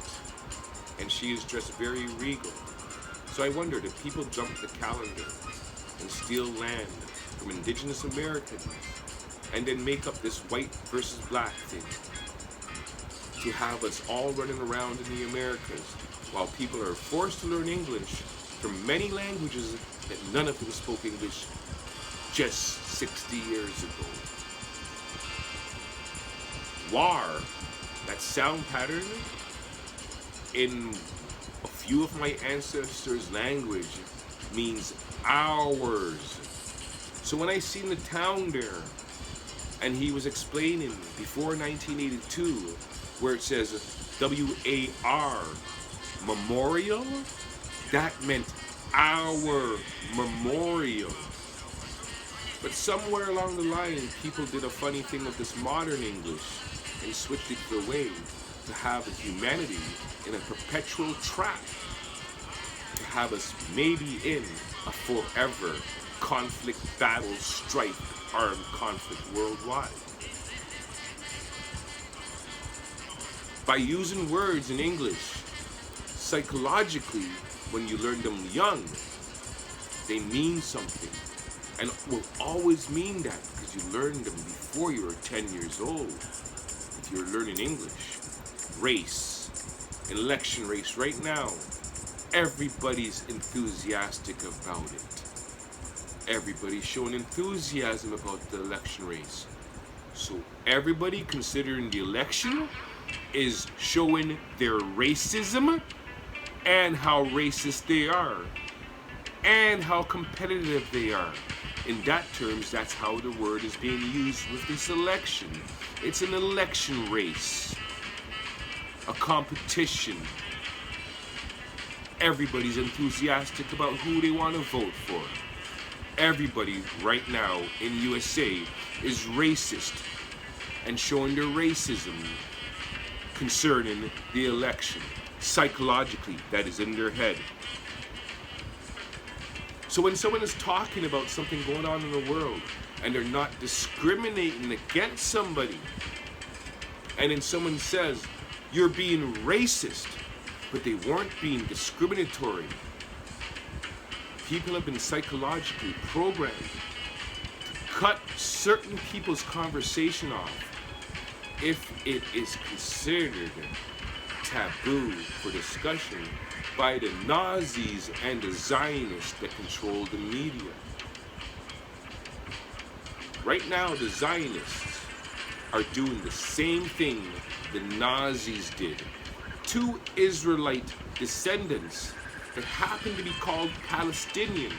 And she is dressed very regal. So I wondered if people jump the calendar and steal land from indigenous Americans and then make up this white versus black thing to have us all running around in the Americas while people are forced to learn English from many languages that none of them spoke English just 60 years ago. War, that sound pattern in a few of my ancestors' language means hours. So when I seen the town there, and he was explaining before 1982, where it says W-A-R, memorial, that meant our memorial. But somewhere along the line, people did a funny thing with this modern English and switched it to a way to have humanity in a perpetual trap, to have us maybe in a forever conflict, battle, strife, armed conflict worldwide. By using words in English, psychologically, when you learn them young, they mean something. And will always mean that because you learned them before you were 10 years old. If you're learning English, race, election race right now, everybody's enthusiastic about it. Everybody's showing enthusiasm about the election race. So everybody considering the election is showing their racism and how racist they are and how competitive they are. In that terms, that's how the word is being used with this election. It's an election race, a competition. Everybody's enthusiastic about who they want to vote for. Everybody right now in USA is racist and showing their racism concerning the election. Psychologically, that is in their head. So when someone is talking about something going on in the world and they're not discriminating against somebody, and then someone says, you're being racist, but they weren't being discriminatory. People have been psychologically programmed to cut certain people's conversation off if it is considered taboo for discussion by the Nazis and the Zionists that control the media. Right now, the Zionists are doing the same thing the Nazis did. 2 Israelite descendants that happen to be called Palestinian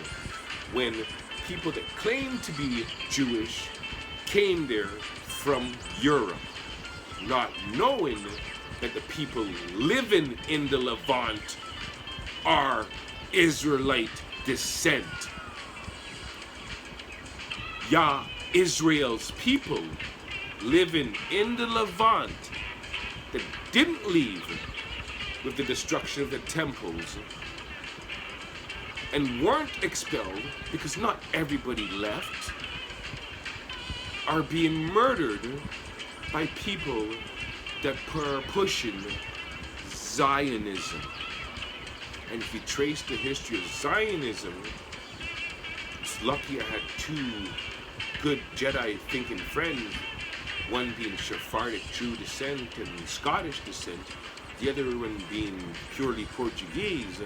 when people that claim to be Jewish came there from Europe, not knowing that the people living in the Levant are Israelite descent. Israel's people living in the Levant that didn't leave with the destruction of the temples and weren't expelled, because not everybody left, are being murdered by people that are pushing Zionism. And if you trace the history of Zionism, it's lucky I had 2 good Jedi thinking friends, one being Sephardic Jew descent and Scottish descent, the other one being purely Portuguese.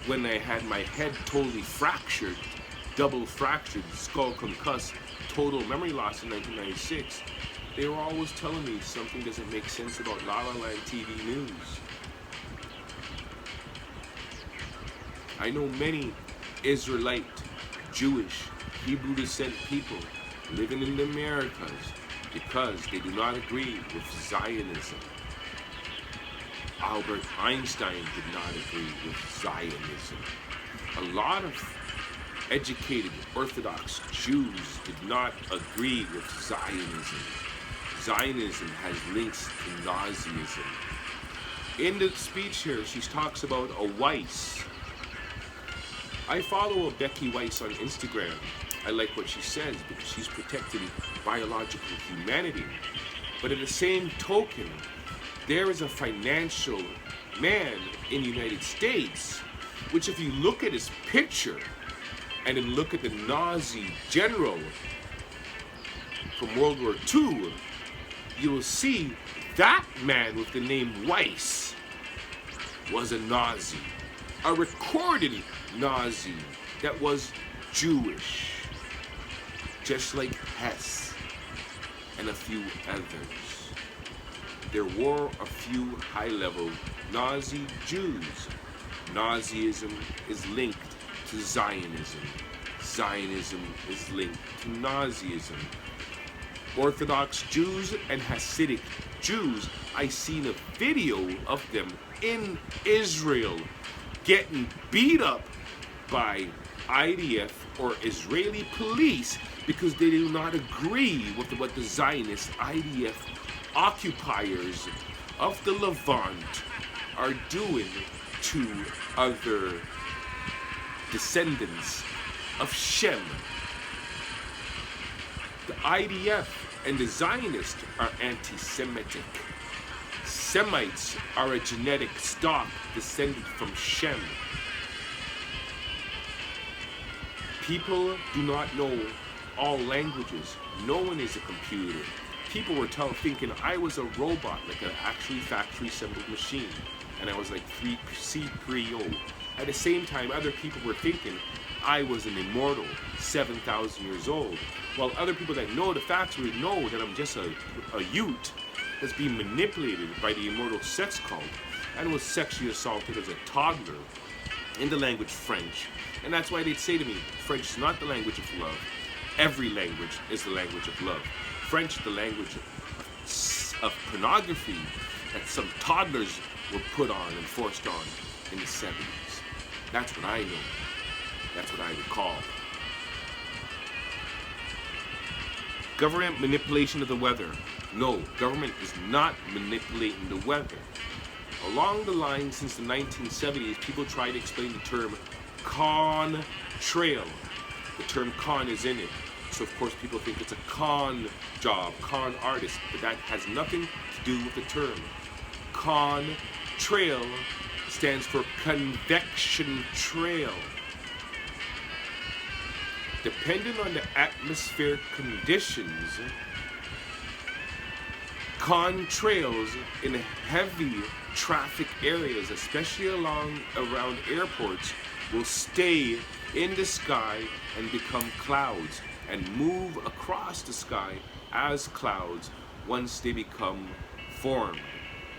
When I had my head totally fractured, double fractured, skull concussed, total memory loss in 1996, they were always telling me something doesn't make sense about La La Land TV news. I know many Israelite, Jewish, Hebrew descent people living in the Americas because they do not agree with Zionism. Albert Einstein did not agree with Zionism. A lot of educated Orthodox Jews did not agree with Zionism. Zionism has links to Nazism. In the speech here, she talks about a Weiss. I follow a Becky Weiss on Instagram. I like what she says because she's protecting biological humanity. But at the same token, there is a financial man in the United States, which if you look at his picture and then look at the Nazi general from World War II, you will see that man with the name Weiss was a Nazi, a recorded Nazi that was Jewish, just like Hess and a few others. There were a few high-level Nazi Jews. Nazism is linked to Zionism. Zionism is linked to Nazism. Orthodox Jews and Hasidic Jews, I seen a video of them in Israel getting beat up by IDF or Israeli police because they do not agree with what the Zionist IDF occupiers of the Levant are doing to other descendants of Shem. The IDF and the Zionists are anti-Semitic. Semites are a genetic stock descended from Shem. People do not know all languages. No one is a computer. People were thinking I was a robot, like an actually factory assembled machine. And I was like C3PO. At the same time, other people were thinking I was an immortal, 7,000 years old. While other people that know the facts would know that I'm just a Ute that's being manipulated by the immortal sex cult and was sexually assaulted as a toddler in the language French. And that's why they'd say to me, French is not the language of love. Every language is the language of love. French is the language of pornography that some toddlers were put on and forced on in the 70s. That's what I know. That's what I recall. Government manipulation of the weather. No, government is not manipulating the weather. Along the line since the 1970s, people try to explain the term contrail. The term con is in it. So of course people think it's a con job, con artist, but that has nothing to do with the term. Contrail stands for convection trail. Depending on the atmospheric conditions, contrails in heavy traffic areas, especially around airports, will stay in the sky and become clouds and move across the sky as clouds once they become formed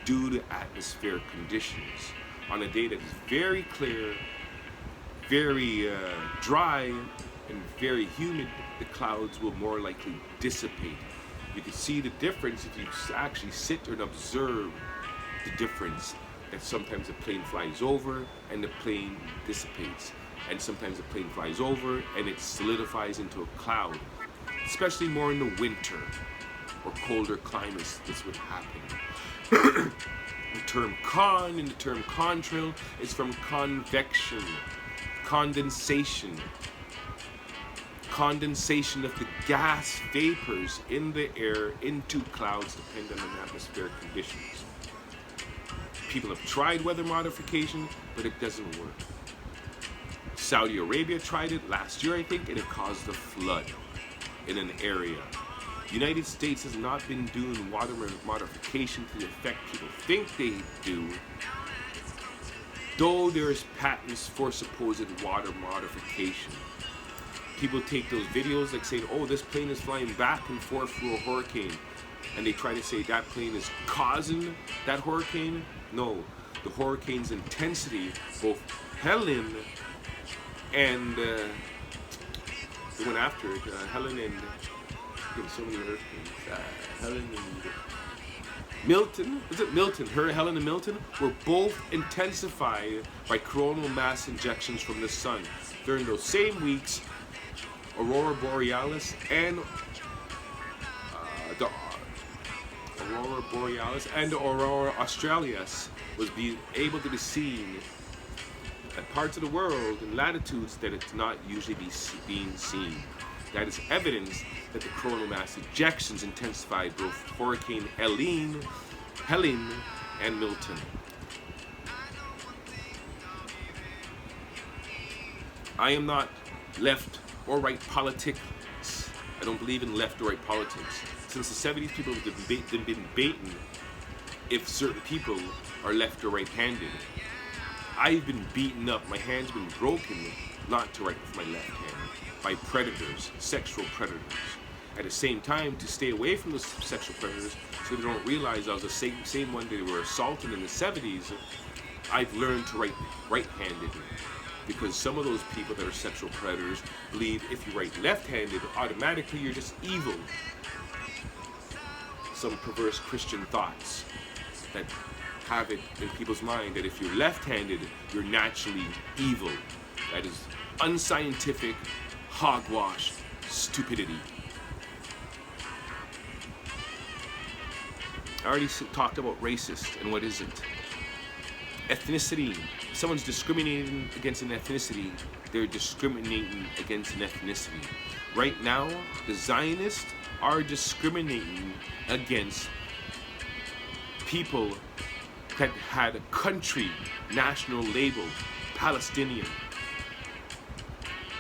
due to atmospheric conditions. On a day that is very clear, very dry, and very humid, the clouds will more likely dissipate. You can see the difference if you actually sit and observe the difference, that sometimes the plane flies over and the plane dissipates, and sometimes the plane flies over and it solidifies into a cloud, especially more in the winter or colder climates. This would happen. The term con and the term contrail is from convection, condensation of the gas vapors in the air into clouds depending on atmospheric conditions. People have tried weather modification, but it doesn't work. Saudi Arabia tried it last year, I think, and it caused a flood in an area. The United States has not been doing water modification to the effect people think they do, though there's patents for supposed water modification. People take those videos like saying, oh, this plane is flying back and forth through a hurricane, and they try to say that plane is causing that hurricane. No, the hurricane's intensity, both Helen and the one after it, Helen and so many hurricanes, Helen and Milton, was it Milton? Helen and Milton were both intensified by coronal mass injections from the sun. During those same weeks, Aurora Borealis and the Aurora Australis was being able to be seen at parts of the world in latitudes that it's not usually being seen. That is evidence that the coronal mass ejections intensified both Hurricane Helene, and Milton. I am not left or right politics. I don't believe in left or right politics. Since the 70s, people have been debating if certain people are left or right-handed. I've been beaten up, my hand's been broken, not to write with my left hand, by predators, sexual predators. At the same time, to stay away from those sexual predators so they don't realize I was the same one they were assaulting in the 70s, I've learned to write right-handed. Because some of those people that are sexual predators believe if you write left-handed, automatically you're just evil. Some perverse Christian thoughts that have it in people's mind that if you're left-handed, you're naturally evil. That is unscientific, hogwash, stupidity. I already talked about racist, and what is it? Ethnicity. If someone's discriminating against an ethnicity, they're discriminating against an ethnicity. Right now, the Zionists are discriminating against people that had a country, national label, Palestinian.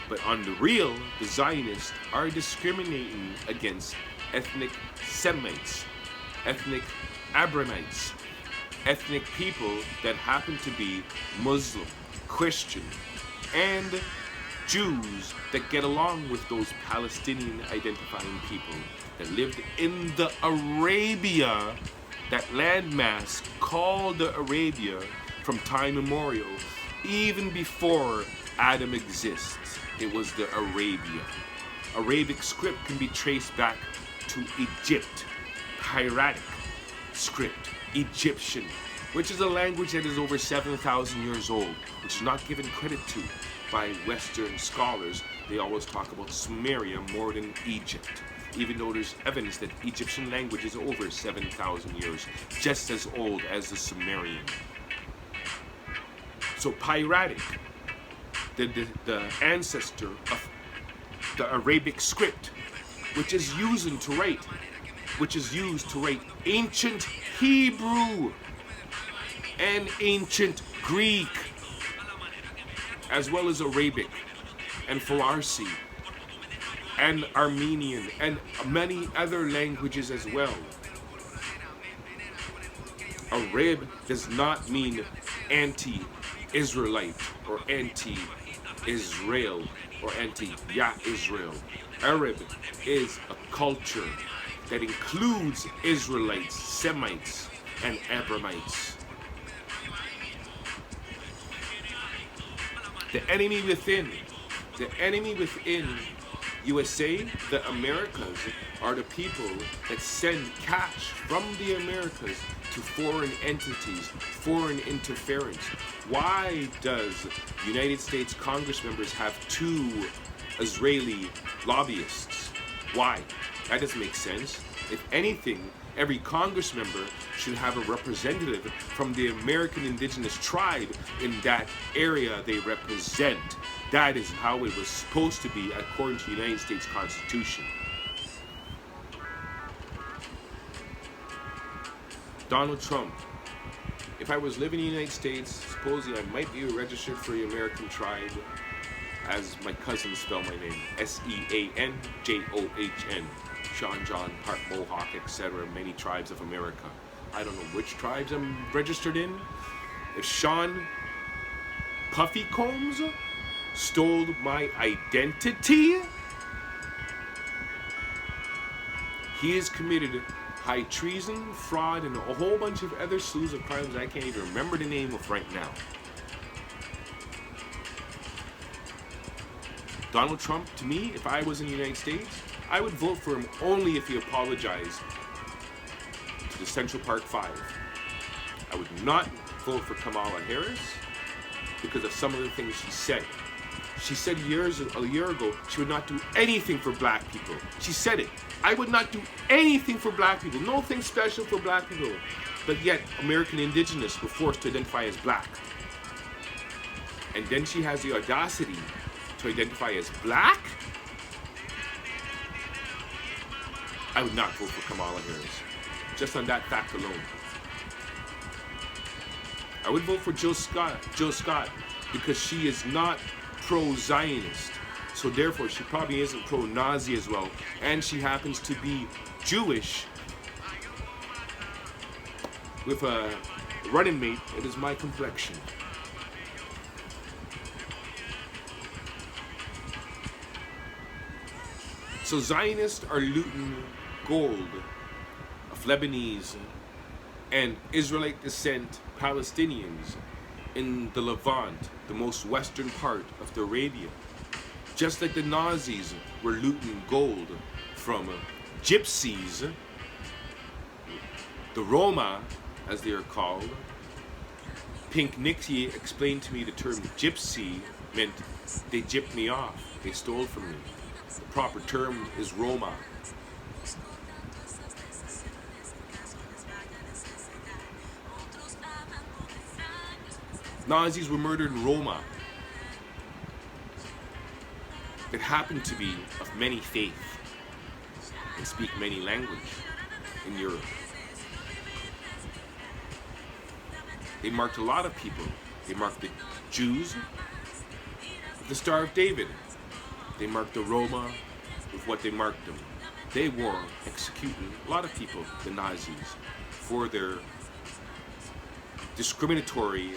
But on the real, the Zionists are discriminating against ethnic Semites, ethnic Abramites, ethnic people that happen to be Muslim, Christian, and Jews that get along with those Palestinian identifying people that lived in the Arabia, that landmass called the Arabia from time immemorial, even before Adam exists. It was the Arabia. Arabic script can be traced back to Egypt, hieratic script, Egyptian, which is a language that is over 7,000 years old, which is not given credit to by Western scholars. They always talk about Sumeria more than Egypt, even though there's evidence that Egyptian language is over 7,000 years, just as old as the Sumerian. So hieratic, the ancestor of the Arabic script, which is used to write ancient Hebrew and ancient Greek, as well as Arabic and Farsi and Armenian and many other languages as well. Arab does not mean anti-Israelite or anti-Israel or anti-Israel. Arab is a culture that includes Israelites, Semites, and Abramites. The enemy within USA, the Americas, are the people that send cash from the Americas to foreign entities, foreign interference. Why does United States Congress members have 2 Israeli lobbyists? Why? That doesn't make sense. If anything, every Congress member should have a representative from the American indigenous tribe in that area they represent. That is how it was supposed to be according to the United States Constitution. Donald Trump. If I was living in the United States, supposedly I might be registered for the American tribe, as my cousins spell my name, Seanjohn, Sean, John, Park, Mohawk, etc., many tribes of America. I don't know which tribes I'm registered in. If Sean Puffy Combs stole my identity, he has committed high treason, fraud, and a whole bunch of other slews of crimes I can't even remember the name of right now. Donald Trump, to me, if I was in the United States, I would vote for him only if he apologized to the Central Park 5. I would not vote for Kamala Harris because of some of the things she said. She said a year ago she would not do anything for black people. She said it. I would not do anything for black people. Nothing special for black people. But yet, American indigenous were forced to identify as black. And then she has the audacity to identify as black? I would not vote for Kamala Harris. Just on that fact alone. I would vote for Jill Scott because she is not pro-Zionist. So therefore, she probably isn't pro-Nazi as well. And she happens to be Jewish with a running mate that is my complexion. So Zionists are looting gold of Lebanese and Israelite descent Palestinians in the Levant, the most western part of the Arabia. Just like the Nazis were looting gold from gypsies, the Roma, as they are called. Pink Nixie explained to me the term gypsy meant they gypped me off, they stole from me. The proper term is Roma. Nazis were murdered in Roma that happened to be of many faith and speak many language in Europe. They marked a lot of people. They marked the Jews with the Star of David. They marked the Roma with what they marked them. They were executing a lot of people, the Nazis, for their discriminatory,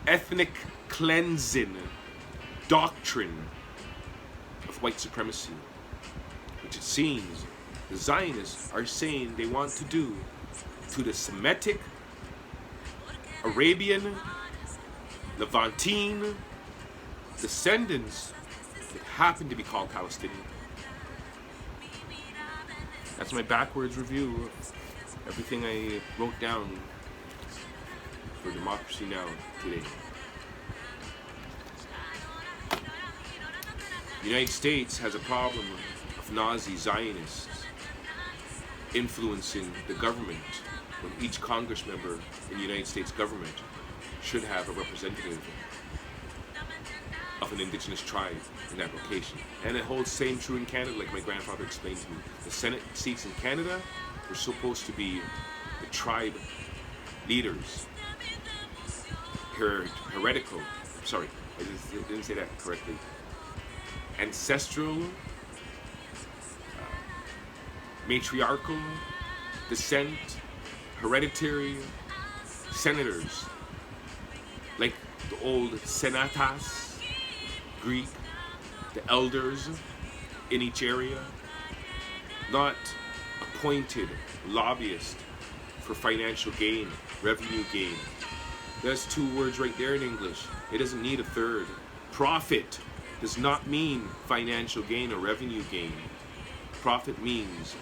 ethnic cleansing doctrine of white supremacy, which it seems the Zionists are saying they want to do to the Semitic, Arabian, Levantine descendants that happen to be called Palestinian. That's my backwards review of everything I wrote down for Democracy Now! Today. The United States has a problem of Nazi Zionists influencing the government when each Congress member in the United States government should have a representative of an indigenous tribe in that location. And it holds same true in Canada, like my grandfather explained to me. The Senate seats in Canada were supposed to be the tribe leaders. Heretical, sorry, I didn't say that correctly. Ancestral, matriarchal, descent, hereditary senators, like the old senatas, Greek, the elders in each area, not appointed lobbyist for financial gain, revenue gain. There's two words right there in English. It doesn't need a third. Profit does not mean financial gain or revenue gain. Profit means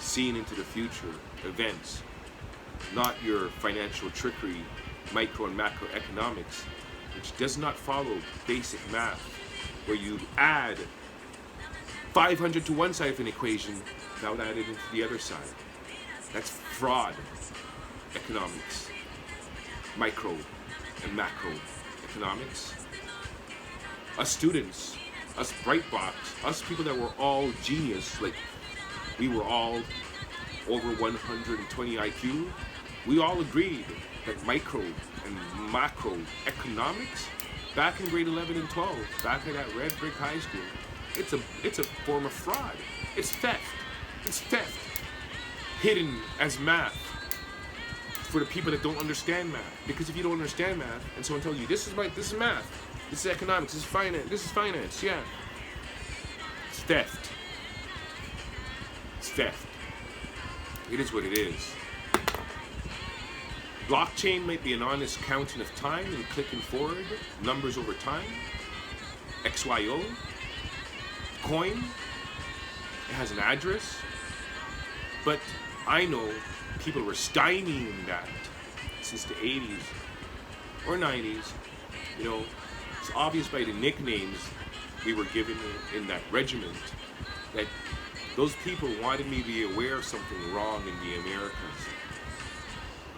seeing into the future events, not your financial trickery, micro and macroeconomics, which does not follow basic math, where you add 500 to one side of an equation without adding it to the other side. That's fraud economics, micro and macro economics. Us students, us bright box, us people that were all genius, like we were all over 120 IQ, we all agreed that micro and macro economics back in grade 11 and 12, back at that red brick high school, it's a form of fraud. It's theft. It's theft hidden as math for the people that don't understand math. Because if you don't understand math and someone tells you this is math, this is economics, this is finance, yeah. It's theft. It's theft. It is what it is. Blockchain might be an honest counting of time and clicking forward, numbers over time. XYO. Coin. It has an address. But I know people were stymieing that since the 80s or 90s. You know, it's obvious by the nicknames we were given in that regiment that those people wanted me to be aware of something wrong in the Americas.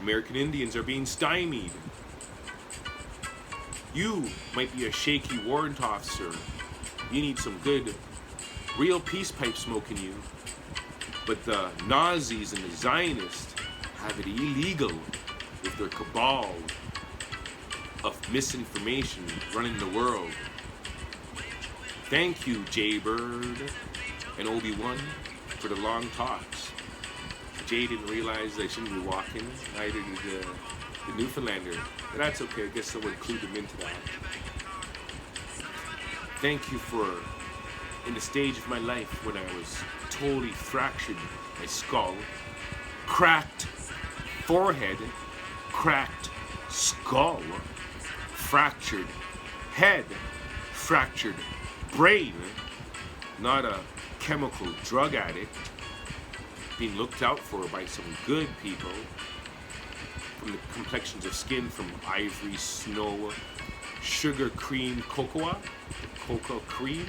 American Indians are being stymied. You might be a shaky warrant officer. You need some good, real peace pipe smoke in you. But the Nazis and the Zionists have it illegal with their cabal of misinformation running the world. Thank you, Jaybird and Obi-Wan, for the long talks. Jay didn't realize I shouldn't be walking, neither did the Newfoundlander. But that's okay, I guess someone clued them into that. Thank you for, in the stage of my life when I was totally fractured my skull, cracked forehead, cracked skull, fractured head, fractured brain, not a chemical drug addict, being looked out for by some good people, from the complexions of skin from ivory, snow, sugar cream, cocoa cream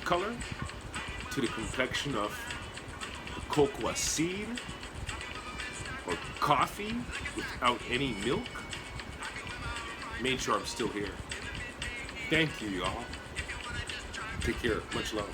color, to the complexion of cocoa seed or coffee without any milk. Made sure I'm still here. Thank you, y'all. Take care. Much love.